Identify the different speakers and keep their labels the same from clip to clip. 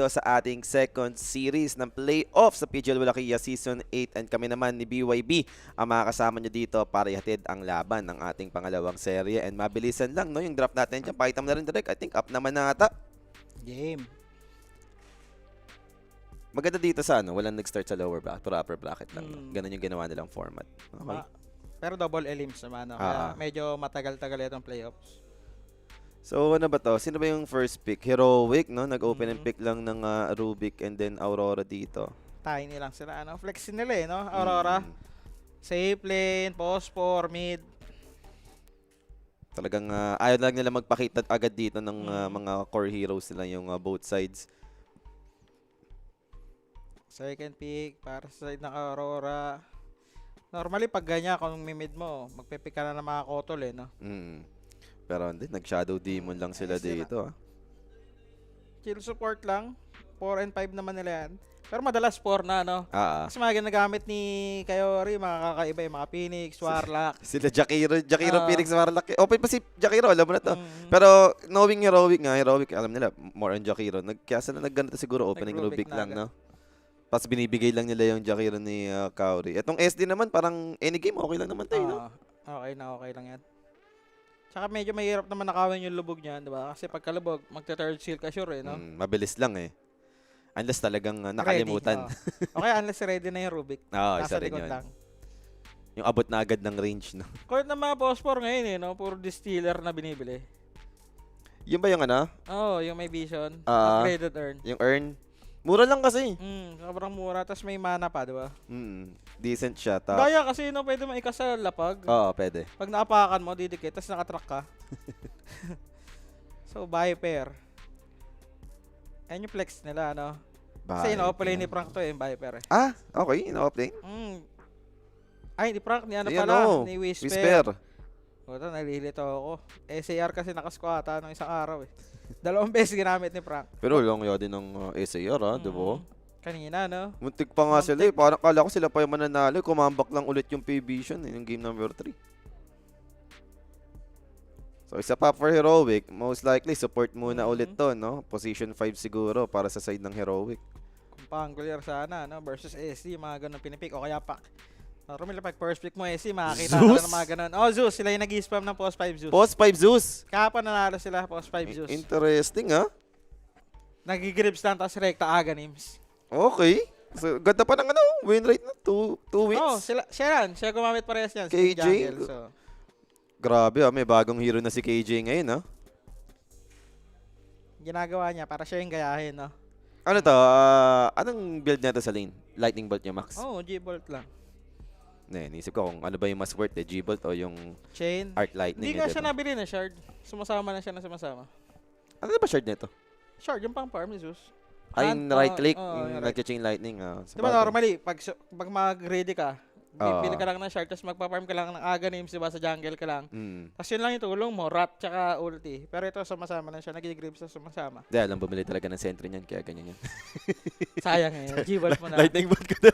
Speaker 1: sa ating second series ng playoff sa PGL Wallachia Season 8 and kami naman ni BYB ang makakasama nyo dito para ihatid ang laban ng ating pangalawang serye and mabilisan lang no yung draft natin dyan. Pakita mo na rin direct, I think up naman na ata.
Speaker 2: Game.
Speaker 1: Maganda dito sa walang nag-start sa lower bracket, pero upper bracket lang. No? Ganun yung ginawa nilang format. Okay.
Speaker 2: Pero double elims naman. No? Kaya medyo matagal-tagal itong playoffs.
Speaker 1: So ano ba to? Sino ba yung first pick? Heroic, no? Nag-open and pick lang ng Rubik and then Aurora dito.
Speaker 2: Tiny lang sila. Flexin nila no? Aurora. Safe lane, post 4, mid.
Speaker 1: Talagang ayaw lang nila magpakita agad dito ng mga core heroes nila yung both sides.
Speaker 2: Second pick para sa side ng Aurora. Normally pag ganyan kung mid mo, magpipick ka na ng mga kotol no?
Speaker 1: Pero hindi, nag-shadow demon lang sila dito.
Speaker 2: Chill support lang. 4 and 5 naman nila yan. Pero madalas 4 na, no? Kasi mga ginagamit ni Kayori, mga kakaiba yung mga Phoenix, Warlock.
Speaker 1: Sila Jakiro, Phoenix, Warlock. Open pa si Jakiro, alam mo na to. Pero knowing Heroic, alam nila, more on Jakiro. Kaya sila nagganito siguro, opening Rubik lang, no? Tapos binibigay lang nila yung Jakiro ni Kaori. Etong SD naman, parang any game, okay lang naman tayo, no?
Speaker 2: Okay lang yan. Tsaka medyo mahirap naman nakawin yung lubog niyan, di ba? Kasi pagkalubog, magta-third seal ka sure, no?
Speaker 1: Mabilis lang, Unless talagang nakalimutan.
Speaker 2: Okay, unless ready na yung Rubik.
Speaker 1: Nasa likod lang. Yung abot na agad ng range, no?
Speaker 2: Kahit na mga boss 4 ngayon, no? Puro distiller na binibili.
Speaker 1: Yung ba yung
Speaker 2: yung may vision. Upgraded earn.
Speaker 1: Yung earn. Mura lang kasi.
Speaker 2: Sobrang mura. Tapos may mana pa, di ba?
Speaker 1: Decent siya.
Speaker 2: Daya kasi, no? Pwede maikas sa lapag.
Speaker 1: Oo, pwede.
Speaker 2: Pag naapakan mo, didikit. Tapos nakatrack ka. So, Viper. Ayan yung flex nila, no? Kasi ino-play ni Frank to, yung Viper.
Speaker 1: Okay. Ino-play.
Speaker 2: Ay, ni Frank, ni pala. Ni Whisper. Ito, nalilito ako. SAR kasi nakasquata nung isang araw, 2 beses ginamit ni Frank.
Speaker 1: Pero lang yun din ng SAR, di ba?
Speaker 2: Kanina, no?
Speaker 1: Muntik pa nga sila, Parang kala ko sila pa yung mananalo. Kumambak lang ulit yung P-Vision, yung game number 3. So, isa pa for Heroic. Most likely, support muna ulit to, no? Position 5 siguro para sa side ng Heroic.
Speaker 2: Kung pa-angular sana, no? Versus SC, mga ganun pinipick. O kaya pa, normally pag first pick mo SC, makakita ka ng mga ganun. Zeus, sila yung nag-spam ng post 5 Zeus.
Speaker 1: Post 5 Zeus?
Speaker 2: Kahapon nanalo sila, post 5 Zeus.
Speaker 1: Interesting,
Speaker 2: Nagigrips lang, tapos rekta Aganims.
Speaker 1: Okay. So, ganda pa ng win rate na 2 wins.
Speaker 2: Siya gumamit parehas yan.
Speaker 1: KJ.
Speaker 2: Jungle, so.
Speaker 1: Grabe, may bagong hero na si KJ ngayon,
Speaker 2: Ginagawa niya para siya yung gayahin, no?
Speaker 1: Ano to? Anong build niya to sa lane? Lightning Bolt niya, Max?
Speaker 2: G-Bolt lang.
Speaker 1: Nisip ko kung ano ba yung mas worth, G-Bolt o yung
Speaker 2: Chain?
Speaker 1: Arc Lightning.
Speaker 2: Hindi nga siya nabili na shard. Sumasama na siya na sumasama.
Speaker 1: Ano na ba shard nito?
Speaker 2: Shard, yung pang farm ni Zeus.
Speaker 1: Yung right click, yung nag-chain lightning.
Speaker 2: Diba normally, pag mag-ready ka, bibili ka lang ng shard, tapos magpa-farm ka lang ng Aganims, diba, sa jungle ka lang. Tapos yun lang yung tulong mo, rat, tsaka ulti. Pero ito, sumasama na siya, nag-grips na sumasama.
Speaker 1: Hindi, alam, bumili talaga ng sentry niyan, kaya ganyan yan.
Speaker 2: Sayang G-Bolt mo na.
Speaker 1: Lightning bolt ko na.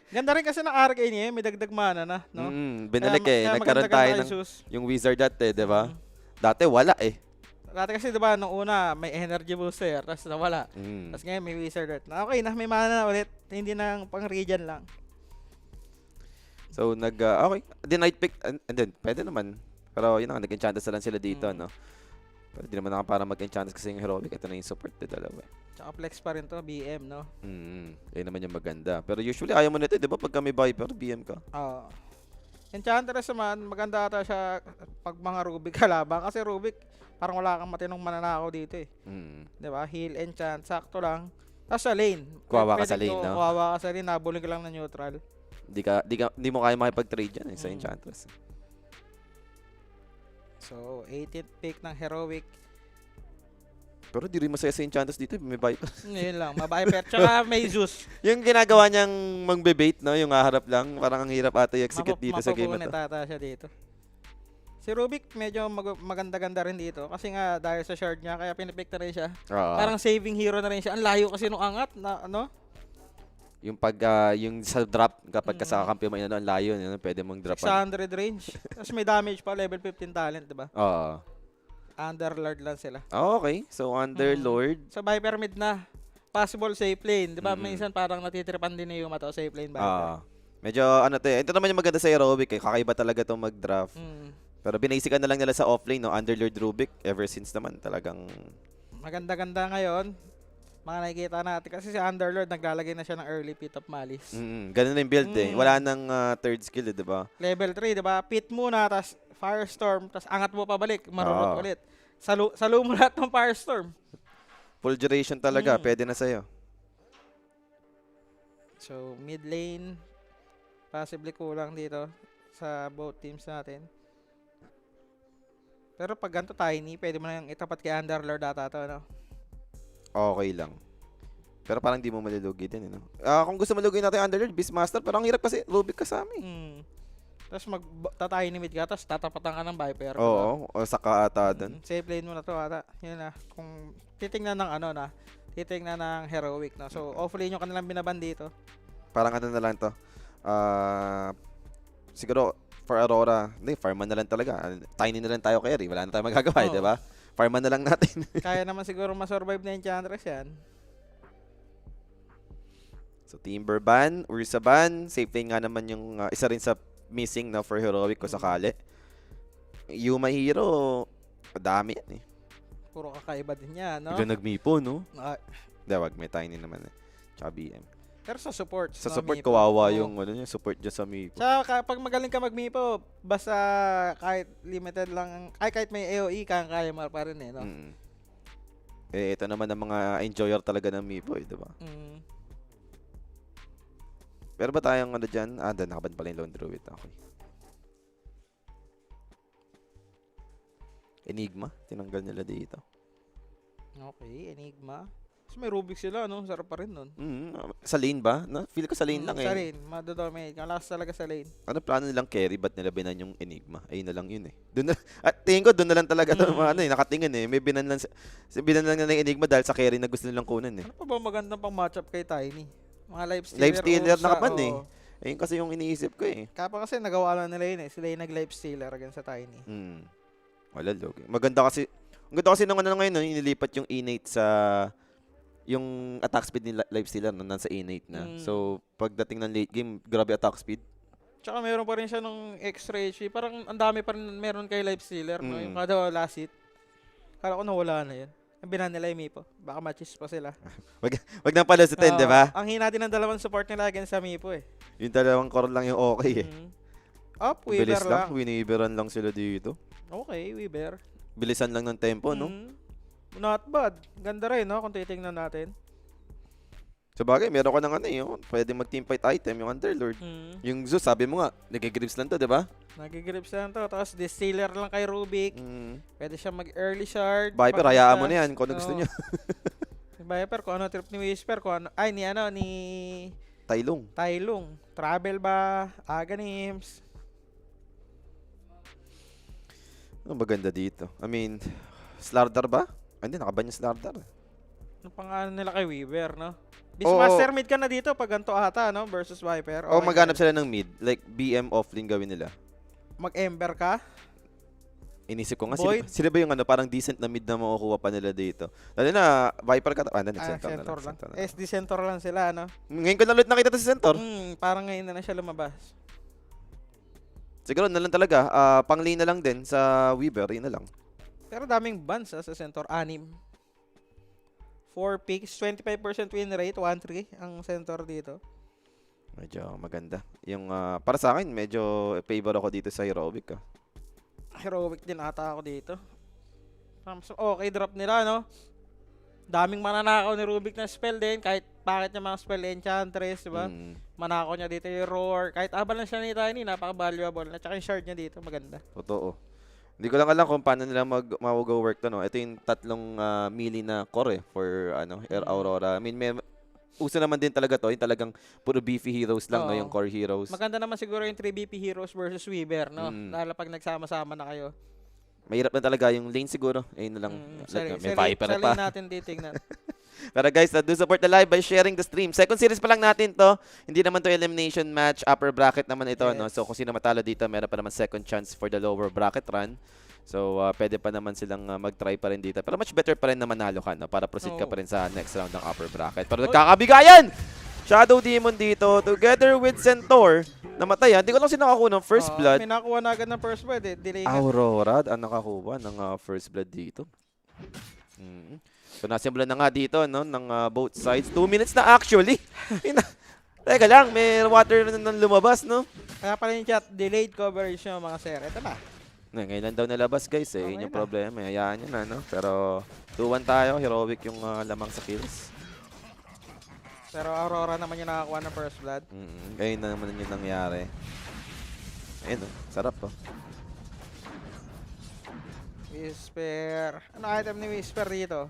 Speaker 2: Ganda rin kasi ng RK niya, may dagdag mana na, no?
Speaker 1: Binalik nagkaroon tayo ng yung wizard dati, diba? Dati wala
Speaker 2: Dati kasi diba, nung una, may energy booster, tapos nawala. Tapos ngayon, may wizard art. Okay na, may mana na ulit. Hindi na pang regen lang.
Speaker 1: So, okay. The night pick, and then, pwede naman. Pero yun nga, nag-enchantas na lang sila dito, no? Pero di naman ako para mag-enchantas kasi yung Heroic. Ito na yung support na dalawa.
Speaker 2: Tsaka flex pa rin to, BM, no?
Speaker 1: Yun naman yung maganda. Pero usually, ayaw mo nito, di ba? Pag kami Viper, BM ka.
Speaker 2: Enchantress naman, maganda ata siya pag mga Rubik kalaban. Kasi Rubik, parang wala kang matinong mananakaw dito, Di ba? Heal, enchant, sakto lang. Tapos sa lane.
Speaker 1: Kuwawa ka sa lane, no?
Speaker 2: Kuwawa ka sa lane, nabuling ka lang na neutral.
Speaker 1: Di mo kaya makipag-trade yan sa Enchantress.
Speaker 2: So, 18th pick ng Heroic.
Speaker 1: Pero di rin masaya sa Enchantress dito. May Viper.
Speaker 2: Ngayon lang, mabiper. Tsaka may Zeus.
Speaker 1: Yung ginagawa niyang mang-bebait, no? Yung haharap lang. Parang ang hirap ata i-execute dito sa game na to.
Speaker 2: Ata siya dito. Si Rubik, medyo maganda-ganda rin dito. Kasi nga, dahil sa shard niya, kaya pinipick na rin siya. Parang saving hero na rin siya. Ang layo kasi nung angat na,
Speaker 1: Yung yung sa drop, kapag sa kakampi mo, ang layo, pwede mong drop.
Speaker 2: 600 range. Tapos may damage pa, level 15 talent, diba?
Speaker 1: Oo.
Speaker 2: Underlord lang sila.
Speaker 1: Okay. So, Underlord.
Speaker 2: So, Viper mid na. possible safe lane. Di ba?
Speaker 1: Mm-mm.
Speaker 2: Minsan parang natitripan din ni Yuma to, safe lane ba?
Speaker 1: Medyo ano to eh. Ito naman yung maganda sa Heroic eh. Kakaiba talaga itong mag-draft. Pero binasican na lang nila sa offlane, no? Underlord Rubik. Ever since naman talagang...
Speaker 2: Maganda-ganda ngayon. Mga nakikita natin. Kasi si Underlord, naglalagay na siya ng early pit of malice.
Speaker 1: Ganun na yung build eh. Wala nang third skill eh, di ba?
Speaker 2: Level 3, di ba? Pit muna, tas Firestorm, tas angat mo pabalik, marurot ulit. Salo mo lahat ng Firestorm.
Speaker 1: Full duration talaga. Pwede na sa'yo.
Speaker 2: So, mid lane, possibly kulang dito sa both teams natin. Pero pag ganito tiny, pwede mo na yung itapat kay Underlord ata to, no?
Speaker 1: Okay lang. Pero parang di mo malilugi din, no? Kung gusto malugi natin yung Underlord, Beastmaster, parang ang hirap kasi Rubik kasama eh.
Speaker 2: Tapos magta-tiny mid ka, tapos tatapatan ka ng Viper.
Speaker 1: Oo, o saka ata dun.
Speaker 2: Safe lane mo na to ata. Yun na. Kung titingnan ng titingnan ng Heroic, no? So, off-lane yung kanilang binaban dito.
Speaker 1: Parang ano na lang to. Siguro, for Aurora, hindi, farman na lang talaga. Tiny na lang tayo carry. Wala na tayo magagawa, di ba? Farman na lang natin.
Speaker 2: Kaya naman siguro masurvive na Enchantress yan.
Speaker 1: So, Timber ban, Ursa ban. Safe lane nga naman yung isa rin sa missing na for Heroic ko sakali. Yuma Hero, madami yan eh.
Speaker 2: Puro kakaiba din yan, no?
Speaker 1: Bigla nagmipo, no? Hindi, wag. May Tiny naman eh. Tsaka BM.
Speaker 2: Pero sa support.
Speaker 1: Sa support, kawawa yung support dyan sa Mipo.
Speaker 2: Tsaka pag magaling ka mag-Mipo, basta kahit limited lang, kahit may AOE, kaya mo pa rin eh, no?
Speaker 1: Eh, ito naman ang mga enjoyer talaga ng Mipo eh, diba? Pero ba tayong ano dyan? Doon, nakaban pala yung Lone Druid. Okay. Enigma, tinanggal nila dito.
Speaker 2: Okay, Enigma. So may Rubik sila, no? Sarap pa rin nun.
Speaker 1: Sa lane ba? No? Feel ko sa lane lang eh.
Speaker 2: Sa lane, madodominate. Malakas talaga sa lane.
Speaker 1: Ano plano nilang carry? Ba't nila binan yung Enigma? Ayun na lang yun eh. Doon na, at tingin ko doon na lang talaga nakatingin eh. May binan lang nila yung Enigma dahil sa carry na gusto nilang kunin eh.
Speaker 2: Ano pa ba magandang pang matchup kay Tiny? Mga
Speaker 1: life stealer na kapan eh.
Speaker 2: Oo.
Speaker 1: Ayun kasi yung iniisip ko eh.
Speaker 2: Kapa kasi nagawa lang nila yun eh. Sila yung nag-life stealer against sa Tiny.
Speaker 1: Wala logi. Maganda kasi nung ano ngayon, no, inilipat yung innate sa yung attack speed ni life stealer no, nasa innate na. So, pagdating ng late game, grabe attack speed.
Speaker 2: Tsaka meron pa rin siya nung extra HP. Parang ang dami pa rin meron kay life stealer. No? Yung kada last hit. Kala ko nawala na yun. Ang binan nila yung Mipo. Baka matches pa sila.
Speaker 1: wag nang pala sa 10, di ba?
Speaker 2: Ang hina din ng dalawang support nila against sa Mipo eh.
Speaker 1: Yung dalawang core lang yung okay eh.
Speaker 2: Weaver
Speaker 1: Bilis lang.
Speaker 2: lang.
Speaker 1: Winiberan lang sila dito.
Speaker 2: Okay, Weaver.
Speaker 1: Bilisan lang ng tempo, no?
Speaker 2: Not bad. Ganda rin, no? Kung titingnan natin.
Speaker 1: Sa bagay, meron ka ng ano eh. Pwede mag-teamfight item, yung Underlord. Yung Zeus, sabi mo nga, nag-grips lang to, di ba?
Speaker 2: Nag-grips lang to. Tapos, distiller lang kay Rubik. Pwede siya mag-early shard.
Speaker 1: Viper, hayaan mo na yan kung ano gusto niya.
Speaker 2: Viper, kung ano trip ni Whisper, kung ano, ni Tailong. Travel ba? Aganims.
Speaker 1: Ano maganda dito? I mean, Slardar ba? Hindi, nakaban yung Slardar.
Speaker 2: Ano pangalan nila kay Weaver, no? Beastmaster mid ka na dito pag ganito ata, no? Versus Viper.
Speaker 1: O maghanap sila ng mid. Like, BM offlane gawin nila.
Speaker 2: Mag-Ember ka?
Speaker 1: Inisip ko nga, sila ba yung ano, parang decent na mid na makukuha pa nila dito? Lalo na, Viper ka. Center
Speaker 2: lang. SD Center lang sila, no?
Speaker 1: Ngayon ko lang ulit nakita to si Center.
Speaker 2: Parang ngayon na siya lumabas.
Speaker 1: Siguro na lang talaga. Pang lane na lang din sa Weaver. Yun na lang.
Speaker 2: Pero daming bans sa Center. 6. 4 picks. 25% win rate. 1-3 ang Center dito.
Speaker 1: Medyo maganda. Yung para sa akin, medyo favor ako dito sa Heroic.
Speaker 2: Heroic din ata ako dito. Okay, drop nila, no? Daming mananakaw ni Rubik na spell din. Kahit bakit niya mga spell Enchantress, diba? Manakaw niya dito yung Roar. Kahit abal lang siya ni Tiny, napaka-valuable na. Tsaka yung shard niya dito, maganda.
Speaker 1: Totoo. Hindi ko lang alam kung paano nila mag-work to, no? Ito yung tatlong melee na core for Air Aurora. I mean, uso naman din talaga to. Yung talagang puro beefy heroes lang, no? Yung core heroes.
Speaker 2: Maganda naman siguro yung 3 BP heroes versus Weaver, no? Lalo pag nagsama-sama na kayo.
Speaker 1: Mahirap na talaga yung lane siguro. Ayun na lang. May Viper pa.
Speaker 2: Sa lane natin titingnan.
Speaker 1: Pero guys, do support the live by sharing the stream. Second series pa lang natin to. Hindi naman to elimination match. Upper bracket naman ito. No? So kung sino matalo dito, meron pa naman second chance for the lower bracket run. So, pwede pa naman silang mag-try pa rin dito. Pero much better pa rin na manalo ka, no? Para proceed ka
Speaker 2: Oo.
Speaker 1: pa rin sa next round ng upper bracket. Pero nagkakabigayan! Shadow Demon dito, together with Centaur. Namatay, ha? Hindi ko lang sinakakuha ng first blood.
Speaker 2: May nakuha na agad ng first blood eh. Delay nga.
Speaker 1: Aurora, ang nakakuha ng first blood dito. So, nasimulan na nga dito, no? Ng both sides. 2 minutes na actually. Teka lang, may water na lumabas, no?
Speaker 2: Kaya pala yung chat, delayed coverage yung mga sir. Ito na.
Speaker 1: Ngayon lang daw nalabas guys eh, yun yung problema eh. Hayaan nyo na, no? Pero 2-1 tayo, heroic yung lamang sa kills.
Speaker 2: Pero Aurora naman yung nakakuha ng first blood.
Speaker 1: Ngayon na naman yung nangyari. Ayun oh, sarap oh.
Speaker 2: Whisper. Ano item ni Whisper dito?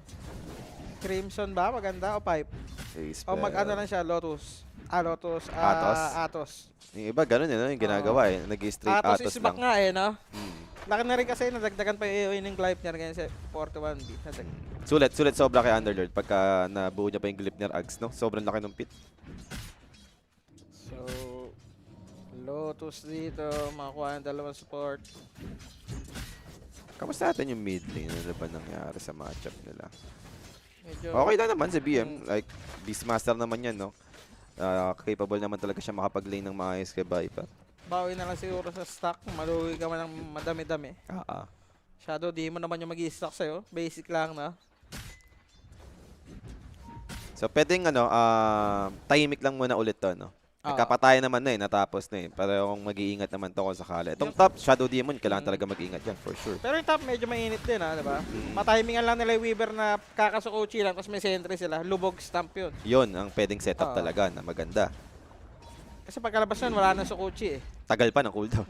Speaker 2: Crimson ba? Maganda o pipe? O mag-ano lang siya, Lotus. Lotus.
Speaker 1: Atos?
Speaker 2: Atos.
Speaker 1: Yung iba ganun eh, no? Yung ginagawa eh. Nag-straight
Speaker 2: Atos
Speaker 1: Atos
Speaker 2: is back
Speaker 1: lang.
Speaker 2: nga eh, no? Laki na rin kasi nadagdagan pa yung AOE ng Gleipnir ngayon sa 41B.
Speaker 1: Sulit sobra kay Underlord pagka nabuo niya pa yung Gleipnir Ags, no? Sobrang laki ng pit.
Speaker 2: So, Lotus dito, makakuha ng dalawang support.
Speaker 1: Kamusta natin yung mid lane? Ano ba nangyari sa matchup nila?
Speaker 2: Medyo,
Speaker 1: Okay lang naman si BM. Like, Beastmaster naman yan, no? Capable naman talaga siya makapag-lane ng maayos kay Viper.
Speaker 2: bawi na lang siguro sa stock. Maluwi ka man ng madami-dami. Shadow Demon naman yung mag-i-stock sa'yo. Basic lang na.
Speaker 1: So, pwedeng tahimik lang muna ulit to, no? Nagkapatayan naman na eh, natapos na eh. Pero kung mag-iingat naman to kung sakali. Itong top, Shadow Demon, kailangan talaga mag-iingat yan, for sure.
Speaker 2: Pero yung top medyo mainit din ha, diba? Matimingan lang nila yung Weaver na kakasukochi lang tapos may sentry sila. Lubog stamp yun.
Speaker 1: Yun, ang pwedeng setup talaga na maganda.
Speaker 2: Kasi pagkalabas nun, wala na sukochi eh.
Speaker 1: Tagal pa ng cooldown.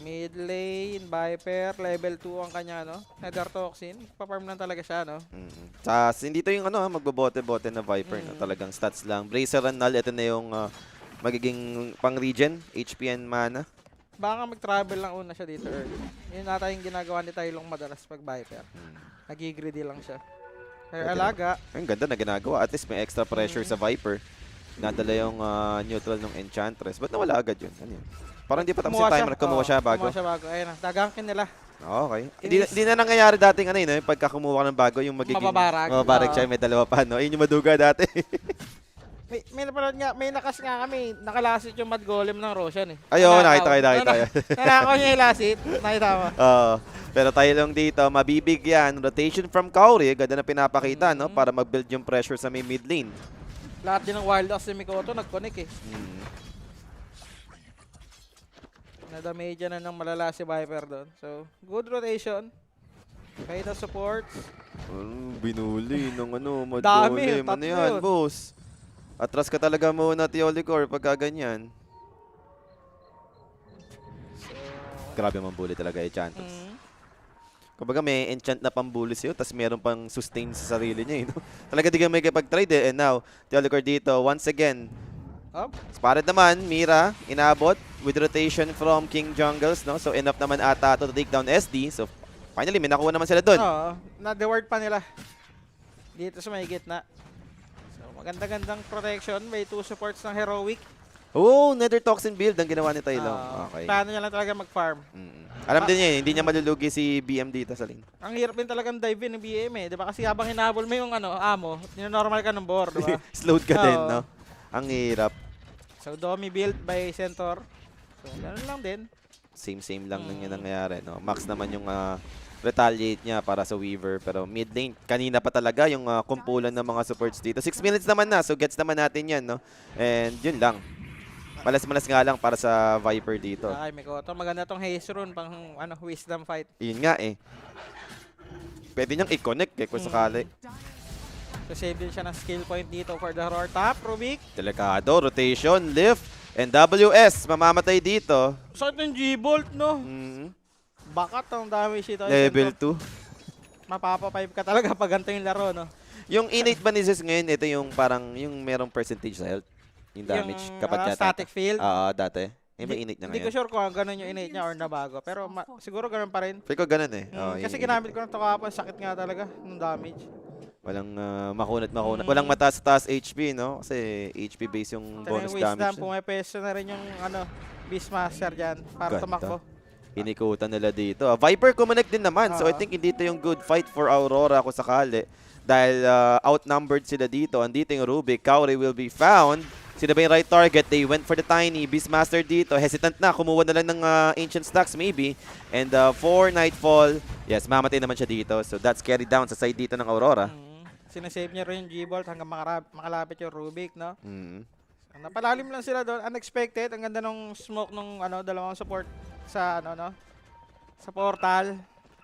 Speaker 2: Mid lane, Viper, level 2 ang kanya, no? Nether Toxin. Pa-farm lang talaga siya, no?
Speaker 1: Hindi to yung magbobote-bote na Viper. No? Talagang stats lang. Bracer and Null, ito na yung magiging pang-regen, HP and mana.
Speaker 2: Baka mag-travel lang una siya dito early. Yun nata yung ginagawa ni Tylong madalas pag Viper. Nag-greedy lang siya. Pero alaga.
Speaker 1: Ang ganda na ginagawa. At least may extra pressure sa Viper. Nadala yung neutral ng Enchantress. Ba't nawala agad yun? Ano yun? Parang hindi pa tapos yung timer. Kumuha siya bago.
Speaker 2: Kumuha siya bago. Ayun na. Dagangkin nila.
Speaker 1: Okay. Hindi na nangyayari dating yung pagka kumuha ka ng bago, yung magiging mababarag siya. May dalawa pa, no? Ayun yung maduga dati.
Speaker 2: may napanood nga, may nakas nga kami. Nakalasit yung Mad Golem ng Roshan eh.
Speaker 1: Ayun, nakita kayo.
Speaker 2: Nanakaw niya yung lasit. Nakita mo.
Speaker 1: Pero tayo lang dito, mabibigyan. Rotation from Kauri. Ganda na pinapakita, no? Para mag-build yung pressure sa may mid lane.
Speaker 2: Lahat din ng Wild Ox ni Mikoto nag-connect eh. Nadamage na ng malala si Viper doon. So, good rotation. Kaya na support.
Speaker 1: Binuli ng Mad
Speaker 2: Dami,
Speaker 1: Golem. Ano yan, boss? Atras ka talaga muna, Teolicor, pagka ganyan.
Speaker 2: So,
Speaker 1: grabe mambuli talaga Enchantress. Kumbaga may enchant na pambuli sa'yo, tapos meron pang sustain sa sarili niya. No? Talaga di ka may kapag-trade eh. And now, Teolicor dito, once again. Spotted naman, Mira, inabot with rotation from King Jungles. No? So enough naman ata to take down SD. So finally, may nakuha naman sila dun.
Speaker 2: na-deward pa nila. Dito sa may gitna. So maganda-gandang protection. May 2 supports ng Heroic.
Speaker 1: Nether Toxin build ang ginawa ni Tylong. Okay.
Speaker 2: Plano niya lang talaga mag-farm.
Speaker 1: Alam din niya, hindi niya malulugi si BM dito sa lane.
Speaker 2: Ang hirap din talagang dive in ng BM eh. Diba? Kasi habang hinabol mo yung amo, ninormal ka ng board. Diba?
Speaker 1: Slowed ka din, no? Ang hirap.
Speaker 2: So, Domi build by Centaur. So, ganoon lang din.
Speaker 1: Same lang nang yun nangyayari, no? Max naman yung retaliate niya para sa Weaver. Pero mid lane, kanina pa talaga yung kumpulan ng mga supports dito. 6 minutes naman na, so gets naman natin yan, no? And yun lang. Malas-malas nga lang para sa Viper dito.
Speaker 2: Ay, Mikoto. Maganda tong Haze Rune pang wisdom fight.
Speaker 1: Yun nga eh. Pwede niyang i-connect kung sakali.
Speaker 2: So save din siya ng skill point dito for the Roar top. Rubik.
Speaker 1: Delikado, rotation, lift, and WS. Mamamatay dito.
Speaker 2: So itong G-Bolt, no? Bakat ang damage ito.
Speaker 1: Level 2.
Speaker 2: Mapapa-5 ka talaga pag ganito yung laro, no?
Speaker 1: Yung innate ba ni Zeus ngayon, ito yung parang, yung merong percentage sa health. Yung damage kapag
Speaker 2: static field.
Speaker 1: Dati. May innate na ngayon.
Speaker 2: Hindi ko sure kung ganun yung innate niya or nabago. Pero siguro ganun pa rin.
Speaker 1: Feel ko ganun eh.
Speaker 2: Kasi ginamit ko na ito kapon. Sakit nga talaga ng damage.
Speaker 1: Walang makunat. Walang mataas-taas HP, no? Kasi HP base yung bonus damage.
Speaker 2: Pumepeso na rin yung Beastmaster dyan para tumakbo.
Speaker 1: Hinikutan nila dito. Viper kumonect din naman. So I think hindi ito yung good fight for Aurora kung sakali. Dahil outnumbered sila dito. Andito yung Rubik. Kauri will be found. Sino ba yung right target? They went for the Tiny. Beastmaster dito. Hesitant na. Kumuha na lang ng Ancient Stacks maybe. And for Nightfall, yes, mamatay naman siya dito. So that's carried down sa side dito ng Aurora.
Speaker 2: Sinasave niya rin yung G-Bolt hanggang makalapit yung Rubik, no?
Speaker 1: Mm.
Speaker 2: Napalalim lang sila doon. Unexpected. Ang ganda nung smoke nung dalawang support sa sa portal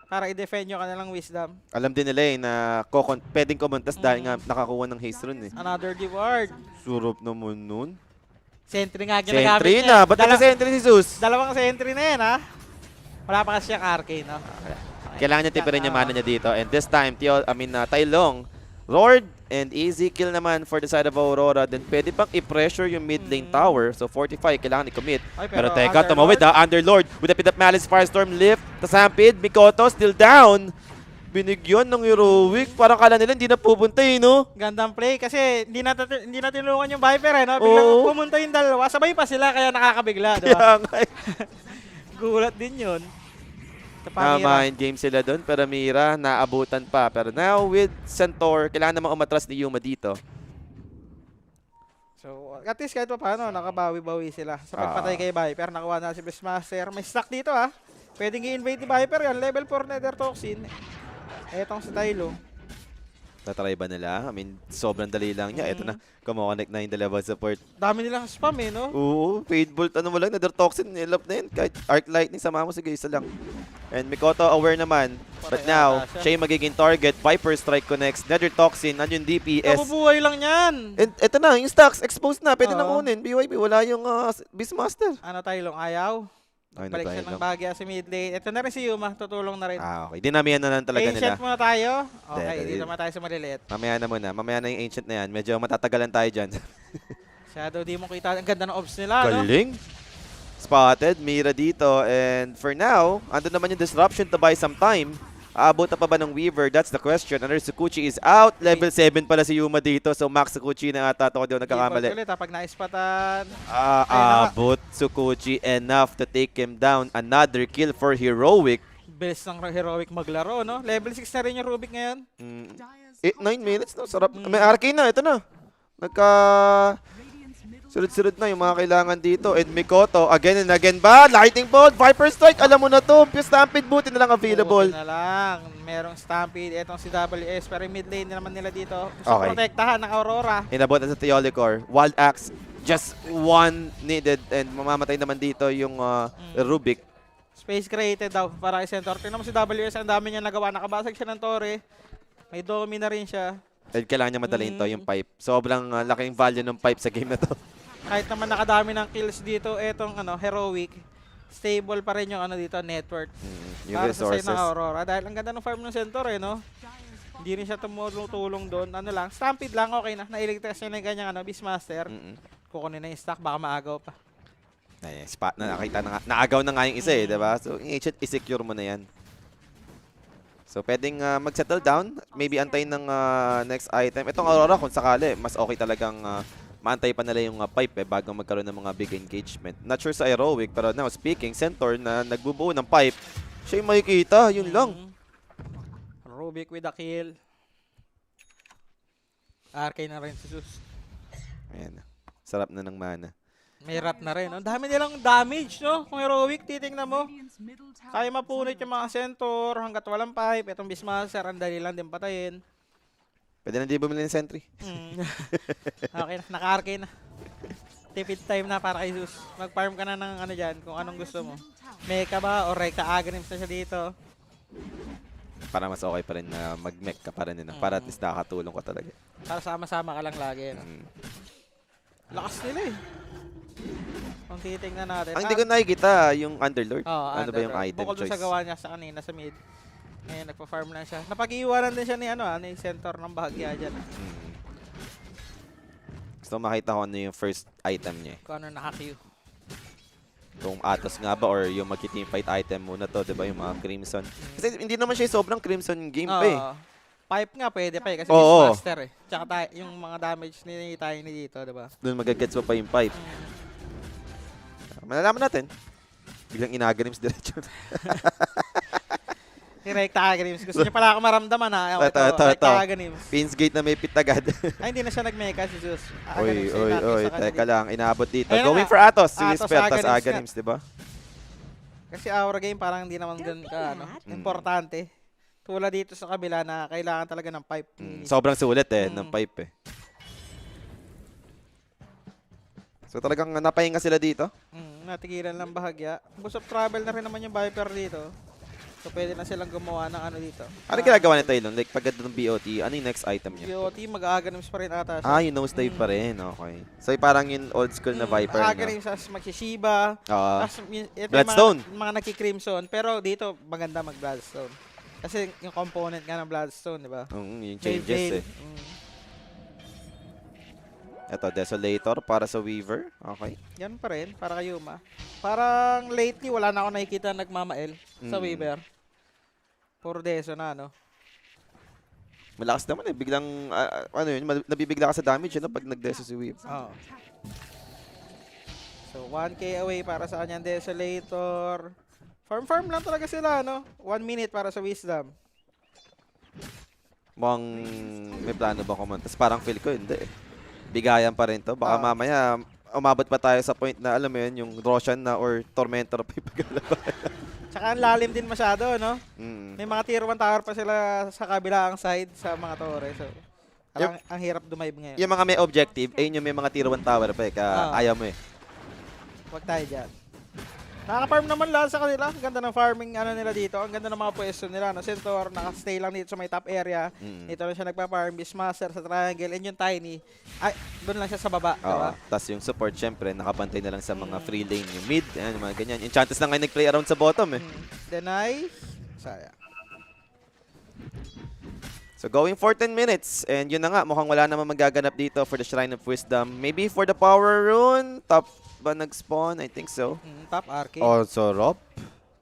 Speaker 2: para i-defend yung kanilang Wisdom.
Speaker 1: Alam din nila na pwedeng kumontas dahil nga nakakuha ng haste rune eh.
Speaker 2: Another D-ward.
Speaker 1: Surop naman nun.
Speaker 2: Sentry nga ginagamit
Speaker 1: Sentry
Speaker 2: niya.
Speaker 1: na. Ba't naka-sentry si Zeus?
Speaker 2: Dalawang sentry na yan, ha? Wala pa kasi siyang arcane, no?
Speaker 1: Kailangan niya tipirin yung mana niya dito. And this time, Tai Long, Lord, and easy kill naman for the side of Aurora. Then pwede pang i-pressure yung mid lane tower. So 45, kailangan i-commit. Pero teka, tumawid ha. Underlord with a bit of Malice, Firestorm, lift. Tasampid, Mikoto still down. Binigyan ng Heroic. Parang kala nila hindi na pupunta eh, no?
Speaker 2: Gandang play kasi hindi na tinulungan yung Viper, eh, no? Biglang pumunta yung dalawa. Sabay pa sila kaya nakakabigla, di ba? Gulat din yun.
Speaker 1: Mind game sila doon, pero Mira, naabutan pa. Pero now with Centaur, kailangan namang umatras ni Yuma dito.
Speaker 2: So, at least kahit pa paano, nakabawi-bawi sila sa pagpatay kay Viper. Nakuha na si Beastmaster. May stack dito, ha? Pwedeng i-invade ni Viper yan. Level 4 Nether Toxin. Etong si Tylo.
Speaker 1: Tatry ba nila? I mean, sobrang dali lang niya. Ito na, kumonect na yung dalawang support.
Speaker 2: Dami nilang spam, eh, no?
Speaker 1: Oo, Fade Bolt, ano mo lang, Nether Toxin, nilap na yun. Kahit Arc Lightning, sama mo, sige, isa lang. And Mikoto aware naman. But now, siya yung magiging target. Viper Strike connects. Nether Toxin, nandiyon DPS.
Speaker 2: Nabubuhay lang yan.
Speaker 1: And eto na, yung stacks, exposed na. Pwede na kunin. BYB, wala yung Beastmaster.
Speaker 2: Ano Tylong, ayaw? Balik siya ng bagya sa mid lane. Ito na rin si Yuma, tutulong na rin.
Speaker 1: Okay, dinamihan na lang talaga nila.
Speaker 2: Ancient muna tayo. Okay, dito naman tayo sa maliliit.
Speaker 1: Mamaya na muna. Mamaya na yung Ancient na yan. Medyo matatagalan tayo dyan.
Speaker 2: Shadow, di mo kita. Ang ganda ng ops nila, no?
Speaker 1: Galing. Spotted, Mira dito. And for now, andun naman yung disruption to buy some time. Aabot pa ba ng Weaver? That's the question. Another Sukuchi is out. Level 7 pala si Yuma dito. So Max Sukuchi na ata ito. Hindi ako nagkakamali.
Speaker 2: Ulit, pag naispatan.
Speaker 1: Aabot Sukuchi enough to take him down. Another kill for Heroic.
Speaker 2: Bilis ng Heroic maglaro, no? Level 6 na rin yung Rubik ngayon.
Speaker 1: 9 minutes, no? Sarap. May arcane na. Ito na. Sunod-sunod na yung mga kailangan dito. And Mikoto, again and again ba? Lightning Bolt, Viper Strike, alam mo na to. Stampede, buti na lang available.
Speaker 2: Buti na lang. Merong Stampede. Etong si WS. Pero yung mid lane naman nila dito. Gusto protektahan ng Aurora.
Speaker 1: Inabot na sa Theolicor. Wild Axe, just one needed. And mamamatay naman dito yung Rubik.
Speaker 2: Space created daw para kay Centaur. Tingnan mo si WS, ang dami niya nagawa. Nakabasag siya ng Torre. May Domi na rin siya.
Speaker 1: And kailangan niya madalhin to, yung pipe. Sobrang laking value ng pipe sa game na to.
Speaker 2: Kahit naman nakadami ng kills dito, etong Heroic, stable pa rin yung dito, network.
Speaker 1: Yung
Speaker 2: para
Speaker 1: resources.
Speaker 2: sa side ng Aurora. Dahil ang ganda ng farm ng Centaur, eh, no? Hindi rin siya tumulong doon. Ano lang, Stampede lang, okay na. Nailigtas niya na yung kanyang Beastmaster. Kukunin na yung stack, baka maagaw pa.
Speaker 1: Ay, spot na, nakita na nga. Naagaw na nga yung isa eh, diba? So, yung Ancient, i-secure mo na yan. So, pwedeng mag-settle down. Maybe antayin ng next item. Itong Aurora, kung sakali, mas okay talagang maantay pa nila yung pipe bago magkaroon ng mga big engagement. Not sure sa Heroic, pero now speaking, Centaur na nagbubuo ng pipe, siya yung makikita, yun lang.
Speaker 2: Rubik with a kill. Arcane na rin si Zeus.
Speaker 1: Ayan, sarap na ng mana.
Speaker 2: May rat na rin. Ang dami nilang damage, no? Kung Heroic, titingnan mo. Kaya mapunit yung mga Centaur hanggat walang pipe. Itong Beastmaster, ang dali lang din patayin.
Speaker 1: Pwede na di bumili ng sentry.
Speaker 2: Okay na, naka-arcane na. Tipid time na para kay Zeus. Mag-farm ka na ng dyan, kung anong gusto mo. Mecha ba o Rekka Agrims na siya dito.
Speaker 1: Para mas okay pa rin na mag-mech ka pa rin. Para at least nakakatulong ka talaga.
Speaker 2: Para sama-sama ka lang lagi. No? Lakas nila eh. Kung titingnan natin.
Speaker 1: Ang hindi ko nakikita yung Underlord.
Speaker 2: Ano
Speaker 1: ba yung item
Speaker 2: bukod
Speaker 1: choice?
Speaker 2: Bukod sa gawa niya sa kanina sa mid. Ngayon, nagpa-farm lang siya. Napag-iwanan din siya ni Centaur ng bahagya dyan.
Speaker 1: Gusto makita ko ano yung first item niya.
Speaker 2: Kung ano naka-Q.
Speaker 1: Kung Atos nga ba or yung mag-teamfight item muna to, di ba? Yung mga Crimson. Kasi hindi naman siya sobrang Crimson game pa eh.
Speaker 2: Pipe nga pwede pa eh kasi Beastmaster eh. Tsaka yung mga damage ni Tiny dito, di ba?
Speaker 1: Doon magagets mo pa yung pipe. Malalaman natin. Biglang inaganims diretso.
Speaker 2: Direkta Aganims. Gusto niyo pala ako maramdaman ha.
Speaker 1: Ito.
Speaker 2: Direkta Aganims.
Speaker 1: Pins gate na may pit agad.
Speaker 2: Ay, hindi na siya nag-mecha si Zeus.
Speaker 1: Oy, teka lang, inaabot dito.
Speaker 2: Ayun na
Speaker 1: Going
Speaker 2: nga.
Speaker 1: for Atos, si
Speaker 2: Atos,
Speaker 1: Whisper, tas
Speaker 2: Aghanim
Speaker 1: Aghanims, di ba?
Speaker 2: Kasi Aura game parang hindi naman ganun ka, importante. Tulad dito sa kabila na kailangan talaga ng pipe.
Speaker 1: Sobrang sulit ng pipe eh. So talagang napahinga sila dito.
Speaker 2: Natigilan lang bahagya. Bus of travel na rin naman yung Viper dito. So pwede na silang gumawa ng ano dito.
Speaker 1: Ano ginagawa nito Ilon? Like pag ng BOT, ano yung next item niya?
Speaker 2: BOT, mag-Aghanim pa rin ata siya.
Speaker 1: Yung nose dive pa rin. Okay. So parang yung old school na Viper.
Speaker 2: Aghanim sa magsishiba. Tapos ito
Speaker 1: Bloodstone.
Speaker 2: yung mga nagki-crimson. Pero dito maganda mag-Bloodstone. Kasi yung component nga ng Bloodstone, di ba?
Speaker 1: Yung changes eh. Ito, Desolator para sa Weaver. Okay.
Speaker 2: Yan pa rin, para kay Yuma. Parang lately, wala na ako nakikita nagmamael sa Weaver. Puro Deso na, no?
Speaker 1: Malakas naman eh. Biglang, nabibigla ka sa damage pag nag-Deso si Weaver.
Speaker 2: Oo. So, 1k away para sa kanyang Desolator. Farm lang talaga sila, no? 1 minute para sa Wisdom.
Speaker 1: Mukhang may plano ba kuman? Tapos parang feel ko, hindi eh. Bigayan pa rin to. Baka mamaya, umabot pa tayo sa point na, alam mo yun, yung Roshan na or Tormentor pa ipagalaban.
Speaker 2: Tsaka ang lalim din masyado, no?
Speaker 1: Mm.
Speaker 2: May mga tier 1 tower pa sila sa kabilang side sa mga torre. So, ang hirap dumive ngayon.
Speaker 1: Yung mga may objective, ayun yung may mga tier 1 tower pa eh. Ayaw mo eh.
Speaker 2: Huwag tayo dyan. Nakaka-farm naman lahat sa kanila. Ang ganda ng farming nila dito. Ang ganda ng mga pwesto nila. No? Centaur, nakastay lang dito sa may top area. Dito lang siya nagpa-farm. Beastmaster sa triangle. And yung Tiny, doon lang siya sa baba. Diba?
Speaker 1: Tapos yung support, syempre, nakapantay na lang sa mga free lane. Yung mid, yung mga ganyan. Enchantress na ngayon nag-play around sa bottom eh.
Speaker 2: Deny. Sayang.
Speaker 1: So going for 10 minutes. And yun na nga, mukhang wala naman magaganap dito for the Shrine of Wisdom. Maybe for the Power Rune, top ba nag-spawn? I think so.
Speaker 2: Top Arcane.
Speaker 1: Also, Rop.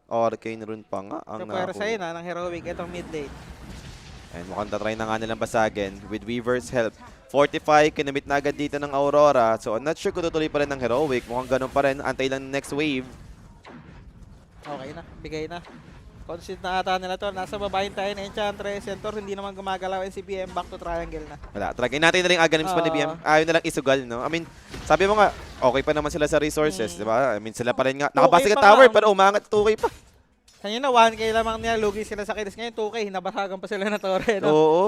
Speaker 1: Arcane Rune pa nga.
Speaker 2: So, para sa'yo na, ng Heroic, itong mid lane.
Speaker 1: And mukhang tatry na nga nilang basagin with Weaver's help. 45, kinamit na agad dito ng Aurora. So, I'm not sure kung tutuloy pa rin ng Heroic. Mukhang ganun pa rin. Antay lang next wave.
Speaker 2: Okay na, bigay na. Concede na ata nila to. Nasa babayin tayo na Enchantress. Centaur, hindi naman gumagalaw. NCPM, back to triangle na.
Speaker 1: Wala. Tragay natin na rin Aghanims pa ni BM. Ayaw na lang isugal, no? I mean, sabi mo nga, okay pa naman sila sa resources, di ba? I mean, sila pa rin nga. Nakabasa ka tower, pero umangat 2K pa.
Speaker 2: Kanina 1K lamang nila, lugi sila sa kills. Ngayon 2K, nabasagan pa sila na torre, no?
Speaker 1: Oo.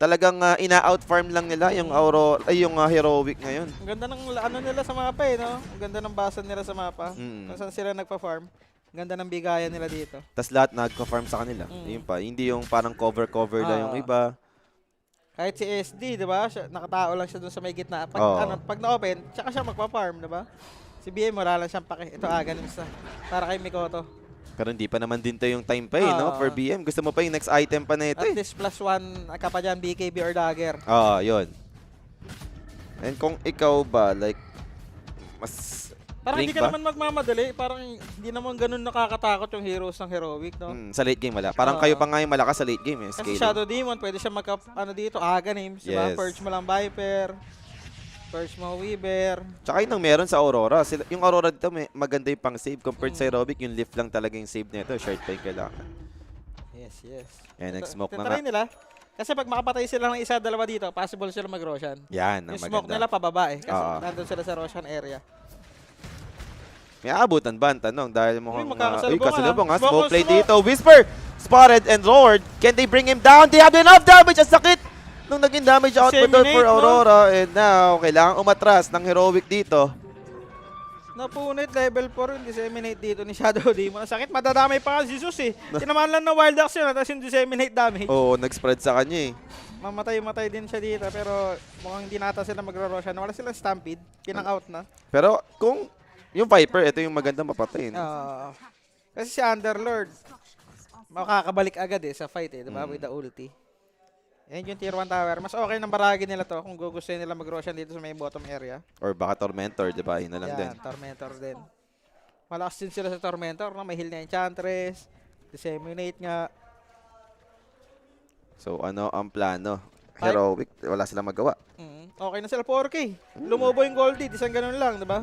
Speaker 1: Talagang ina-outfarm lang nila yung Aurora, yung Heroic ngayon.
Speaker 2: Ang ganda ng ano nila sa mapa eh, no? Ang ganda ng basan nila sa mapa. Kung saan sila nagpa-farm. Ganda ng bigayan nila dito.
Speaker 1: Tapos lahat nagpa-farm sa kanila. Yun pa. Hindi yung parang cover lang yung iba.
Speaker 2: Kahit si SD, di ba? Nakatao lang siya dun sa may gitna. Pag na-open, tsaka siya magpa-farm, di ba? Si BM, wala lang siyang pake. Ito Aghanims na. Para kay Mikoto.
Speaker 1: Pero hindi pa naman din to yung time pa eh, no? For BM. Gusto mo pa yung next item pa na ito
Speaker 2: At
Speaker 1: eh.
Speaker 2: least +1 ka pa dyan, BKB or Dagger.
Speaker 1: Yun. And kung ikaw ba, like, mas
Speaker 2: Parang hindi ka naman magmamadali. Parang hindi naman ganun nakakatakot yung heroes ng Heroic, no?
Speaker 1: Sa late game wala. Parang kayo pa nga yung malakas sa late game eh.
Speaker 2: Kasi Shadow Demon, pwede siya dito, Aghanims, diba?
Speaker 1: Yes.
Speaker 2: Purge mo lang Viper. Purge mo Weaver.
Speaker 1: Tsaka yun ang meron sa Aurora. Yung Aurora dito, maganda yung pang-save. Compared sa Heroic, yung lift lang talaga yung save nito. Short pa yung kailangan.
Speaker 2: Yes.
Speaker 1: Yan, nag-smoke na nga.
Speaker 2: Try nila. Kasi pag makapatay sila ng isa, dalawa dito, possible sila mag-Roshan.
Speaker 1: Yan, ang
Speaker 2: yung smoke
Speaker 1: maganda.
Speaker 2: nila pababa eh. Kasi nandun sila sa Roshan area.
Speaker 1: May aabutan ba ang tanong? Dahil mukhang
Speaker 2: kasalubong
Speaker 1: ha. Smoke play dito. Whisper, spotted and roared. Can they bring him down? They have enough damage. Ang sakit nung naging damage output for Aurora. And now, kailangan umatras ng Heroic dito.
Speaker 2: Napunit, level 4 yung disseminate dito ni Shadow Demon. Ang sakit, madadamay pa nga si Jesus eh. Tinamaan lang ng Wild Axe yun, tapos yung disseminate damage.
Speaker 1: Oo, nag-spread sa kanya eh.
Speaker 2: Mamatay din siya dito, pero mukhang hindi nata sila magro-Roshan. Wala silang Stampede, pinang-out na.
Speaker 1: Pero kung yung Viper, ito yung maganda mapatay.
Speaker 2: Kasi si Underlord, makakabalik agad eh sa fight eh, diba? With the ulti. Yan yung tier 1 tower. Mas okay nang baragin nila to kung gugustuhin nila mag-Roshan dito sa may bottom area.
Speaker 1: Or baka Tormentor, di ba? Yun na lang din.
Speaker 2: Tormentor din. Malakas din sila sa Tormentor, no? May heal na Enchantress, disseminate nga.
Speaker 1: So ano ang plano? Heroic, wala silang magawa.
Speaker 2: Okay na sila 4K. Lumubo yung Goldie, isang ganun lang, di ba?